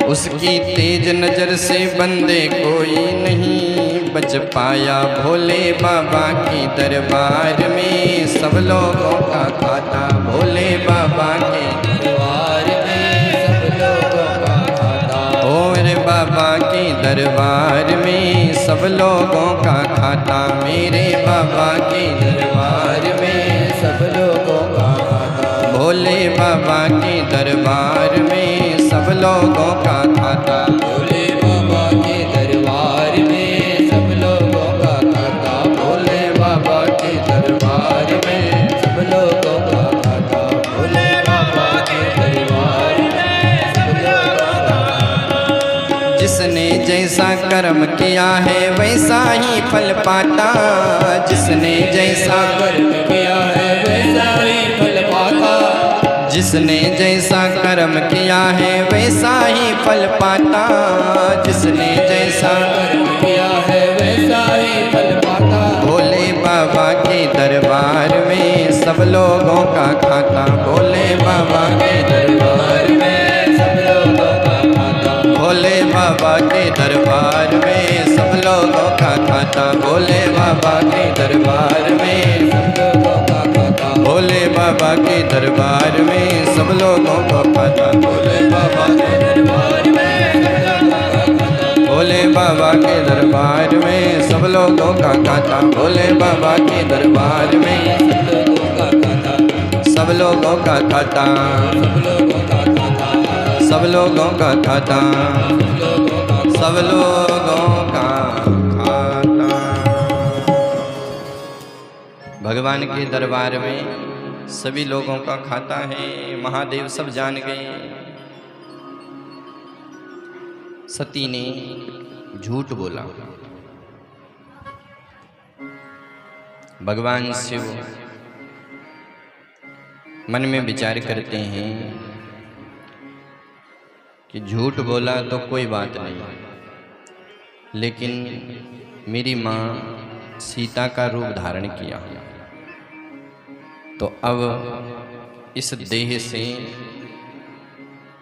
उसकी तेज नजर से बंदे कोई नहीं बच पाया। भोले बाबा की दरबार में सब लोगों का खाता, भोले बाबा के दरबार में सब लोगों का खाता। और बाबा के दरबार में सब लोगों का खाता, मेरे बाबा के दरबार में सब लोगों का खाता। भोले बाबा के दरबार में सब लोगों का खाता। भोले बाबा के दरबार में सब लोगों का खाता। भोले बाबा के दरबार में सब लोगों का खाता। भोले बाबा के दरबार में सब लोगों का खाता। जिसने जैसा कर्म किया है वैसा ही फल पाता, जिसने जैसा कर्म किया है वैसा ही फल पाता। जिसने जैसा कर्म किया है वैसा ही फल पाता, जिसने जैसा कर्म किया है वैसा ही फल पाता। भोले बाबा के दरबार में सब लोगों का खाता, भोले बाबा के दरबार में सब लोगों का खाता। भोले बाबा के दरबार में सब लोगों का खाता, भोले बाबा के दरबार में सब लोगों का खाता। भोले बाबा के दरबार में सब लोगों को खाता, भोले बाबा के दरबार में भोले बाबा के दरबार में सब लोगों का खाता, भोले बाबा के दरबार में सब लोगों का खाता, सब लोगों का खाता, सब लोगों का खाता। भगवान के दरबार में सभी लोगों का खाता है। महादेव सब जान गए। सती ने झूठ बोला। भगवान शिव मन में विचार करते हैं कि झूठ बोला तो कोई बात नहीं, लेकिन मेरी माँ सीता का रूप धारण किया, तो अब इस देह से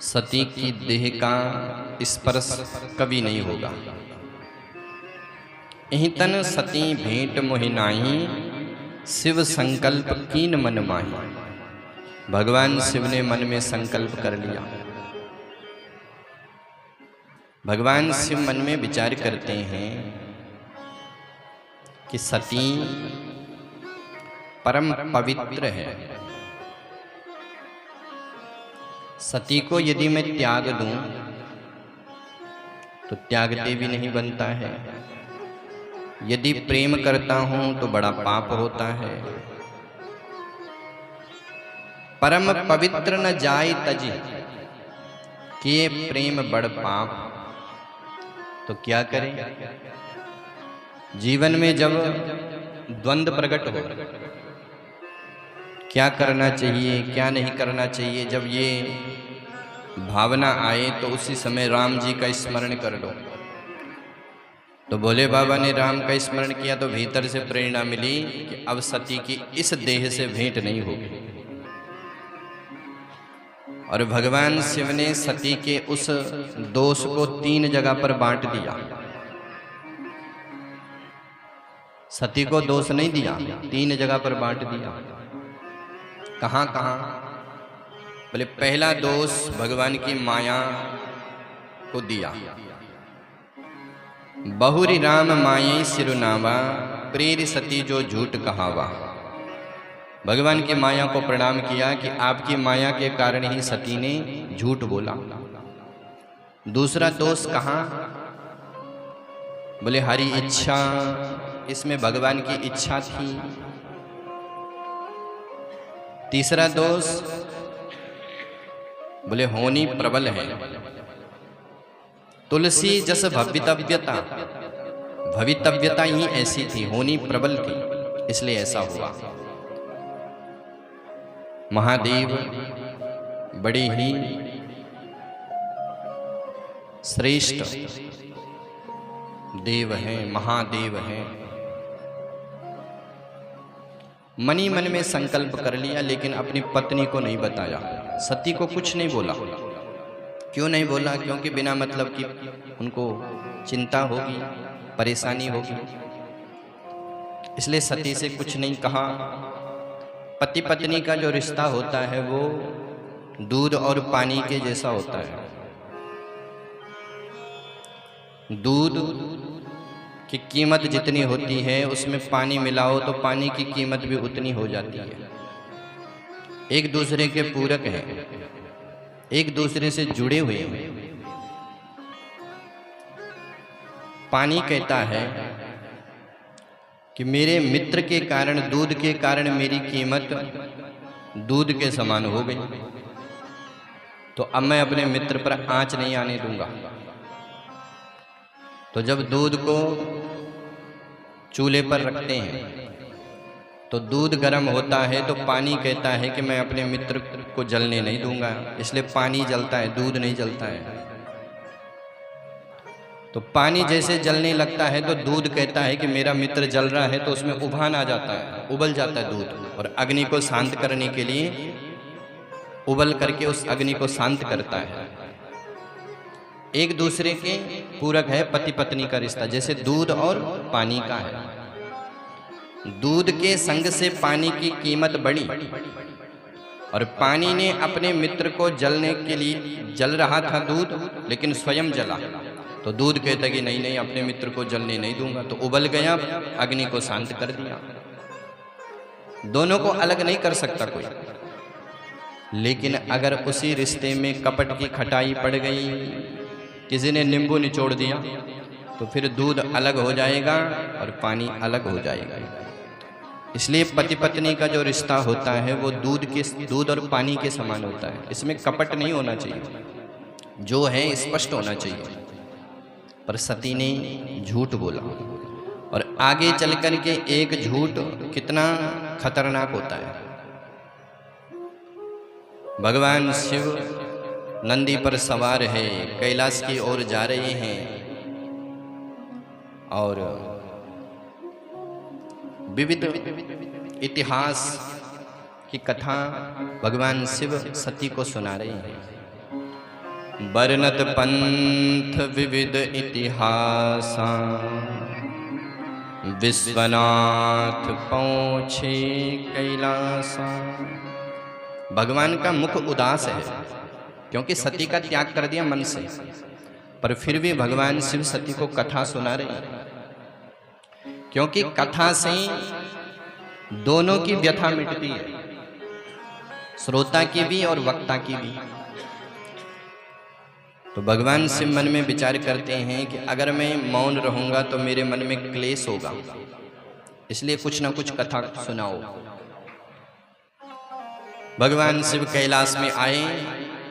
सती की देह का स्पर्श कभी नहीं होगा। इहितन सती भेंट मोहि नाहि, शिव संकल्प कीन मन माहि। भगवान शिव ने मन में संकल्प कर लिया। भगवान शिव मन में विचार करते हैं कि सती परम पवित्र है। सती को यदि मैं त्याग दूं तो त्यागते भी नहीं बनता है। यदि प्रेम करता हूं तो बड़ा पाप होता है। परम पवित्र न जाय तजी, किए प्रेम बड़ पाप। तो क्या करें? जीवन में जब द्वंद्व प्रकट हो, क्या करना चाहिए क्या नहीं करना चाहिए, जब ये भावना आए तो उसी समय राम जी का स्मरण कर लो। तो भोले बाबा ने राम का स्मरण किया तो भीतर से प्रेरणा मिली कि अब सती की इस देह से भेंट नहीं होगी। और भगवान शिव ने सती के उस दोष को 3 जगह पर बांट दिया। सती को दोष नहीं दिया, 3 जगह पर बांट दिया। कहाँ कहाँ? बोले पहला दोष भगवान की माया को दिया। बहुरी राम माये सिरुनावा, प्रेर सती जो झूठ कहावा। भगवान की माया को प्रणाम किया कि आपकी माया के कारण ही सती ने झूठ बोला। दूसरा दोष कहाँ? बोले हरि इच्छा, इसमें भगवान की इच्छा थी। तीसरा दोष बोले होनी प्रबल है। तुलसी जस भवितव्यता, भवितव्यता ही ऐसी थी, होनी प्रबल थी, इसलिए ऐसा हुआ। महादेव बड़े ही श्रेष्ठ देव हैं, महादेव हैं। मनी मन में संकल्प कर लिया, लेकिन अपनी पत्नी को नहीं बताया। सती को कुछ नहीं बोला। क्यों नहीं बोला? क्योंकि बिना मतलब की उनको चिंता होगी, परेशानी होगी, इसलिए सती से कुछ नहीं कहा। पति पत्नी का जो रिश्ता होता है वो दूध और पानी के जैसा होता है। दूध की कीमत जितनी होती है उसमें पानी मिलाओ तो पानी की कीमत भी उतनी हो जाती है। एक दूसरे के पूरक हैं, एक दूसरे से जुड़े हुए हैं। पानी कहता है कि मेरे मित्र के कारण, दूध के कारण मेरी कीमत दूध के समान हो गई, तो अब मैं अपने मित्र पर आंच नहीं आने दूंगा। तो जब दूध को चूल्हे पर रखते हैं तो दूध गर्म होता है, तो पानी कहता है कि मैं अपने मित्र को जलने नहीं दूंगा, इसलिए पानी जलता है, दूध नहीं जलता है। तो पानी जैसे जलने लगता है तो दूध कहता है कि मेरा मित्र जल रहा है, तो उसमें उभान आ जाता है, उबल जाता है दूध, और अग्नि को शांत करने के लिए उबल करके उस अग्नि को शांत करता है। एक दूसरे के पूरक है पति पत्नी का रिश्ता, जैसे दूध और पानी का है। दूध के संग से पानी की कीमत बढ़ी, और पानी ने अपने मित्र को जलने के लिए, जल रहा था दूध लेकिन स्वयं जला, तो दूध कहता कि नहीं नहीं, अपने मित्र को जलने नहीं दूंगा, तो उबल गया, अग्नि को शांत कर दिया। दोनों को अलग नहीं कर सकता कोई। लेकिन अगर उसी रिश्ते में कपट की खटाई पड़ गई, किसी ने नींबू निचोड़ दिया, तो फिर दूध अलग हो जाएगा और पानी अलग हो जाएगा। इसलिए पति पत्नी का जो रिश्ता होता है वो दूध और पानी के समान होता है। इसमें कपट नहीं होना चाहिए, जो है स्पष्ट होना चाहिए। पर सती ने झूठ बोला। और आगे चल कर के एक झूठ कितना खतरनाक होता है। भगवान शिव नंदी पर सवार है, कैलाश की ओर जा रहे हैं और विविध इतिहास की कथा भगवान शिव सती को सुना रहे हैं। वर्णत पंथ विविध इतिहासा, विश्वनाथ पहुँचे कैलासा। भगवान का मुख उदास है क्योंकि सती का त्याग कर दिया मन से, पर फिर भी भगवान शिव सती को कथा सुना रहे हैं, क्योंकि कथा से दोनों की व्यथा मिटती है, श्रोता की भी और वक्ता की भी। तो भगवान शिव मन में विचार करते हैं कि अगर मैं मौन रहूंगा तो मेरे मन में क्लेश होगा, इसलिए कुछ ना कुछ कथा सुनाओ। भगवान शिव कैलाश में आए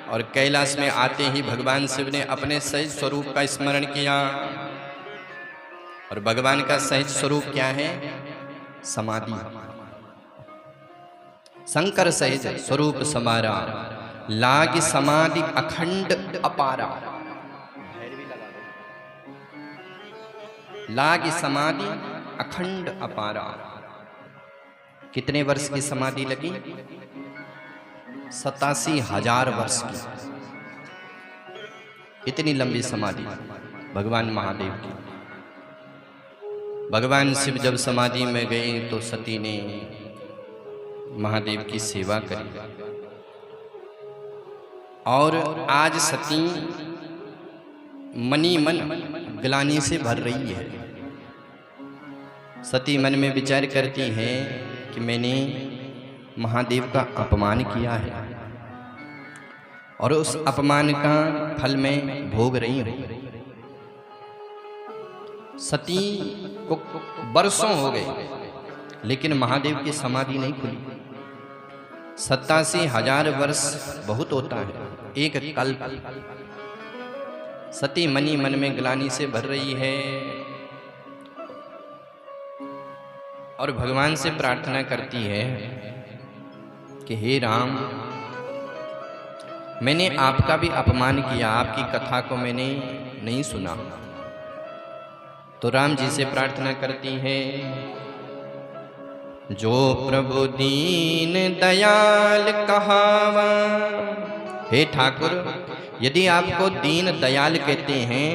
और कैलाश में आते ही भगवान शिव ने अपने सहज स्वरूप का स्मरण किया। और भगवान का सहज स्वरूप क्या है? समाधि। शंकर सहज स्वरूप समारा, लाग समाधि अखंड अपारा। लाग समाधि अखंड अपारा। कितने वर्ष की समाधि लगी? 87,000 वर्ष की। इतनी लंबी समाधि भगवान महादेव की। भगवान शिव जब समाधि में गए तो सती ने महादेव की सेवा करी। और आज सती मनी मन ग्लानि से भर रही है। सती मन में विचार करती है कि मैंने महादेव का अपमान किया है और उस अपमान का फल मैं भोग रही हूं। सती को बरसों हो गए लेकिन महादेव की समाधि नहीं खुली। 87,000 वर्ष बहुत होता है, एक कल्प। सती मनी मन में ग्लानि से भर रही है और भगवान से प्रार्थना करती है कि हे राम, मैंने आपका भी अपमान किया, आपकी कथा को मैंने नहीं सुना। तो राम जी से प्रार्थना करती है, जो प्रभु दीन दयाल कहावा। हे ठाकुर, यदि आपको दीन दयाल कहते हैं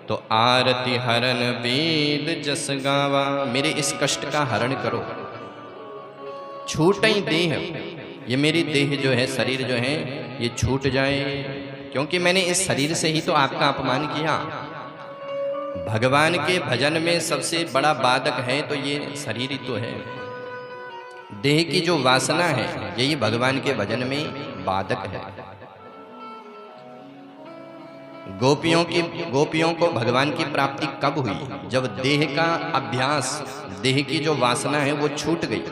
तो आरती हरण वेद जस गावा। मेरे इस कष्ट का हरण करो। छूटई देह, ये मेरी देह जो है, शरीर जो है, ये छूट जाए, क्योंकि मैंने इस शरीर से ही तो आपका अपमान किया। भगवान के भजन में सबसे बड़ा बाधक है तो ये शरीर ही तो है। देह की जो वासना है यही भगवान के भजन में बाधक है। गोपियों को भगवान की प्राप्ति कब हुई? जब देह का अभ्यास, देह की जो वासना है वो छूट गई।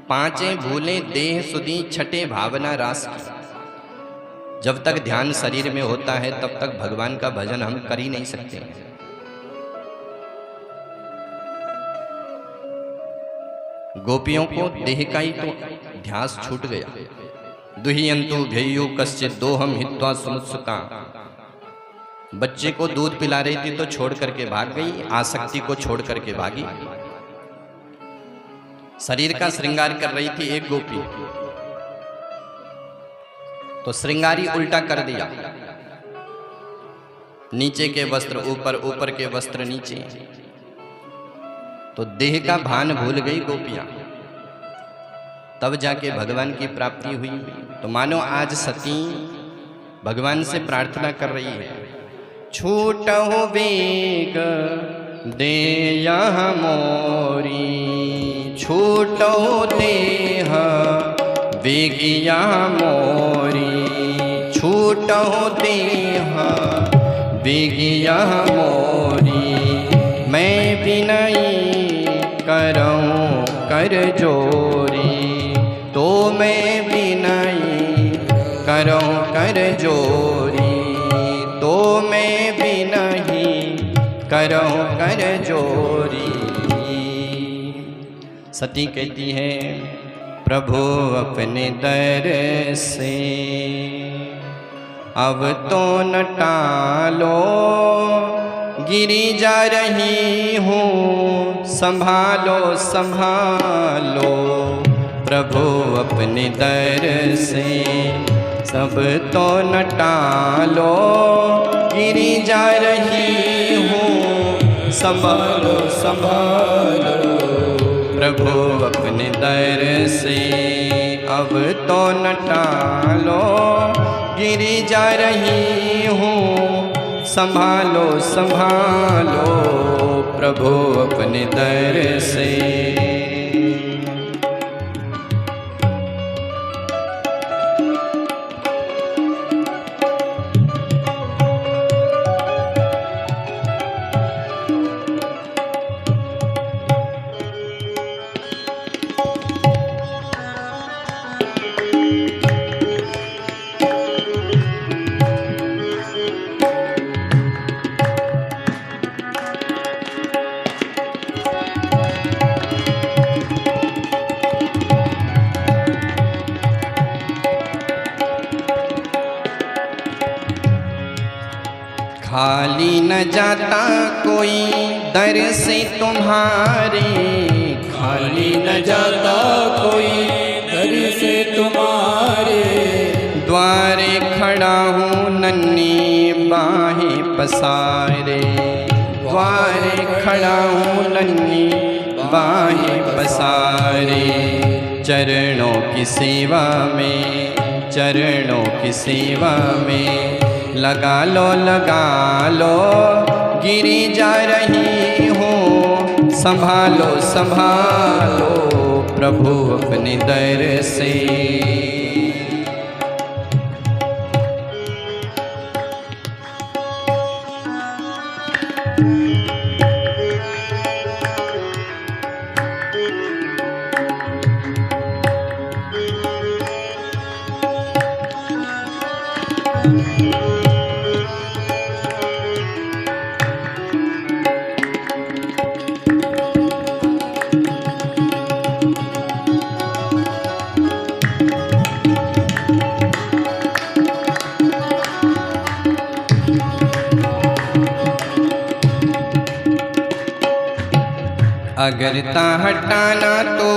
पांचें भूलें देह सुधी, छठे भावना रास की। जब तक ध्यान शरीर में होता है तब तक भगवान का भजन हम कर ही नहीं सकते। गोपियों को देह का ही तो ध्यास छूट गया। दुहियंतु भय्यु कश्चित् दोहम हित्वा समुत्सुका। बच्चे को दूध पिला रही थी तो छोड़ करके भाग गई, आसक्ति को छोड़ करके भागी। शरीर का श्रृंगार कर रही थी एक गोपी, तो श्रृंगारी उल्टा कर दिया। नीचे के वस्त्र ऊपर, ऊपर के वस्त्र नीचे, तो देह का भान भूल गई गोपियां। तब जाके भगवान की प्राप्ति हुई। तो मानो आज सती भगवान से प्रार्थना कर रही है, छूटहु वेग देया मोरी, छूटहु देह वेगिया मोरी, छूटहु देह वेगिया मोरी। मैं विनयी करऊं कर जोरी, तो मैं विनयी करऊं कर जोरी, तो मैं विनयी करो कर जोरी। सती कहती है प्रभु अपने दर से अब तो न टालो, गिरी जा रही हूँ संभालो संभालो। प्रभु अपने दर से सब तो न टालो, गिरी जा रही हूँ संभालो संभालो। प्रभु अपने दर से अब तो न टालो, गिरी जा रही हूँ संभालो संभालो। प्रभु अपने दर से खाली न जाता कोई दर से तुम्हारे, खाली न जाता कोई दर से तुम्हारे। द्वारे खड़ा हूँ नन्ही बाहें पसारे, द्वारे खड़ा हूँ नन्ही बाहें पसारे। चरणों की सेवा में, चरणों की सेवा में लगा लो, गिरी जा रही हूँ संभालो संभालो। प्रभु अपने दर से अगर ता हटाना तो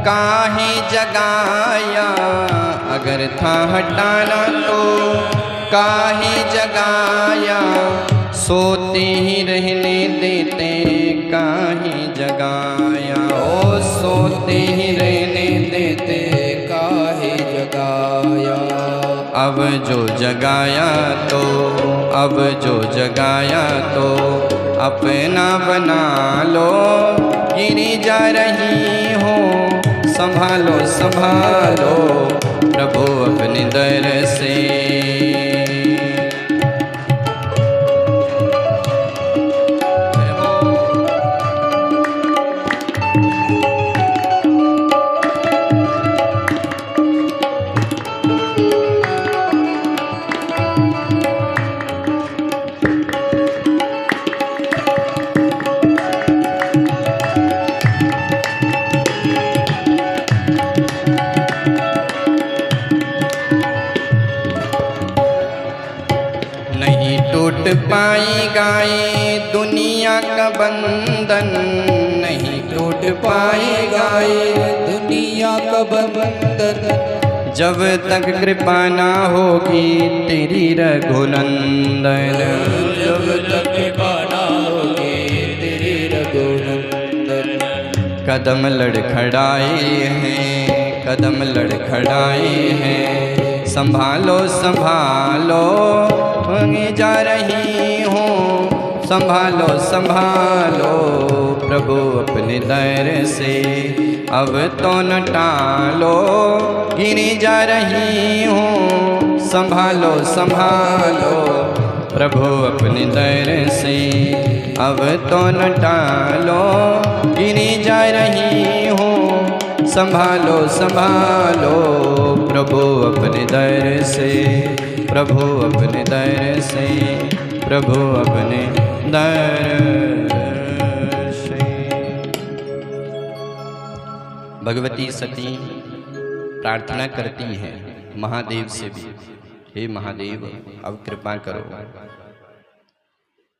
काहे जगाया, अगर था हटाना तो काहे जगाया। सोते ही रहने देते काहे जगाया, ओ सोते ही रहने देते काहे जगाया। अब जो जगाया तो, अब जो जगाया तो अपना बना लो, गिरी जा रही हूँ संभालो संभालो। प्रभु अपने दर से टूट पाएगा ये दुनिया का बंधन, नहीं टूट पाएगा ये दुनिया का बंधन। जब तक कृपा ना होगी तेरी रघुनंदन, जब तक कृपा ना होगी तेरी रघुनंदन। कदम लड़खड़ाए हैं, कदम लड़खड़ाए हैं, संभालो संभालो होंगे जा रही हूँ संभालो संभालो। प्रभु अपने दर से अब तो न टालो, गिरी जा रही हूँ संभालो संभालो। प्रभु अपने दर से अब तो न टालो, गिरी जा रही हूँ संभालो संभालो। प्रभु अपने दर से, प्रभु अपने दर से, प्रभु अपने सुंदर से। भगवती सती प्रार्थना करती है महादेव से भी, हे महादेव अब कृपा करो।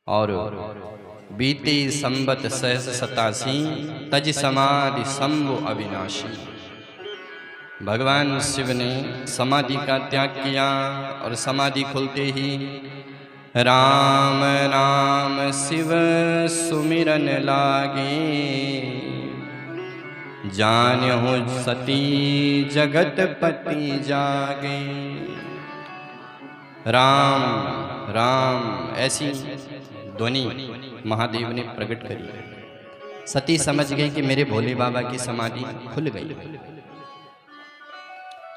और बीते संबत सहस 87 तज समाधि शंभु अविनाशी। भगवान शिव ने समाधि का त्याग किया और समाधि खुलते ही राम नाम शिव सुमिरन लागे। जान्यो सती जगत पति जागे। राम राम ऐसी ध्वनि महादेव ने प्रकट करी। सती समझ गई कि मेरे भोले बाबा की समाधि खुल गई।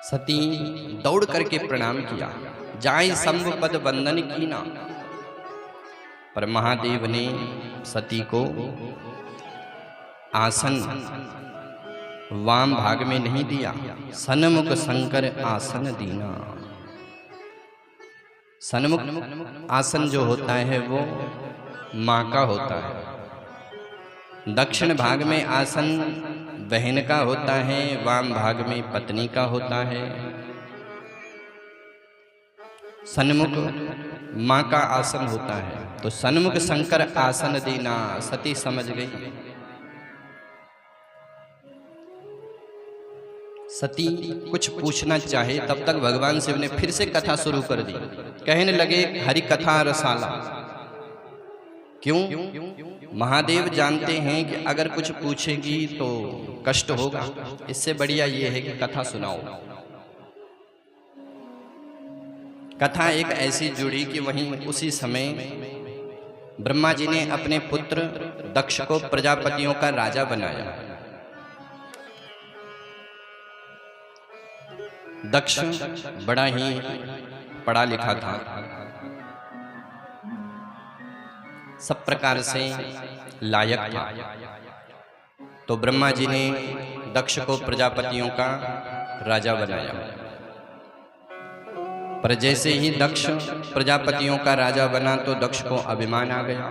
सती दौड़ करके प्रणाम किया, जाय शंभु पद वंदन कीना। पर महादेव ने सती को आसन वाम भाग में नहीं दिया, सन्मुख शंकर आसन दीना। सन्मुख आसन जो होता है वो माँ का होता है, दक्षिण भाग में आसन बहन का होता है, वाम भाग में पत्नी का होता है। सन्मुख माँ का आसन होता है, तो सन्मुख शंकर आसन देना। सती समझ गई। सती कुछ पूछना चाहे तब तक भगवान शिव ने फिर से कथा शुरू कर दी। कहने लगे हरि कथा रसाला। क्यों? महादेव जानते हैं कि अगर कुछ पूछेगी तो कष्ट होगा, इससे बढ़िया ये है कि कथा सुनाओ। कथा एक ऐसी जुड़ी कि वहीं उसी समय ब्रह्मा जी ने अपने पुत्र दक्ष को प्रजापतियों का राजा बनाया। दक्ष बड़ा ही पढ़ा लिखा था, सब प्रकार से लायक था। तो ब्रह्मा जी ने दक्ष को प्रजापतियों का राजा बनाया। पर जैसे ही दक्ष प्रजापतियों का राजा बना तो दक्ष को अभिमान आ गया।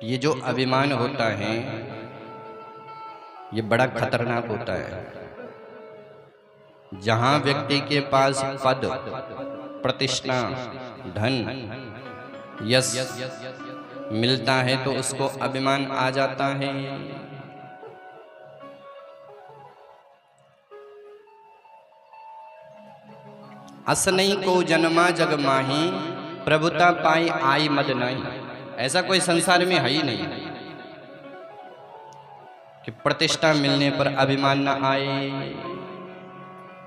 ये जो अभिमान होता है ये बड़ा खतरनाक होता है। जहां व्यक्ति के पास पद, प्रतिष्ठा, धन, यश मिलता है तो उसको अभिमान आ जाता है। असनई को जन्मा जग माही, प्रभुता पाई आई मद नहीं। ऐसा कोई संसार में है ही नहीं कि प्रतिष्ठा मिलने पर अभिमान न आए।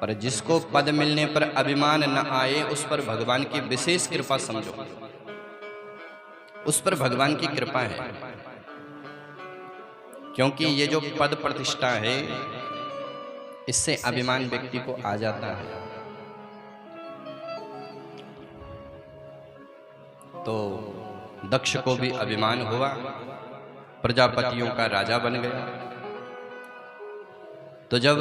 पर जिसको पद मिलने पर अभिमान न आए उस पर भगवान की विशेष कृपा समझो, उस पर भगवान की कृपा है। क्योंकि ये जो पद प्रतिष्ठा है इससे अभिमान व्यक्ति को आ जाता है। तो दक्ष को भी अभिमान हुआ, प्रजापतियों का राजा बन गया। तो जब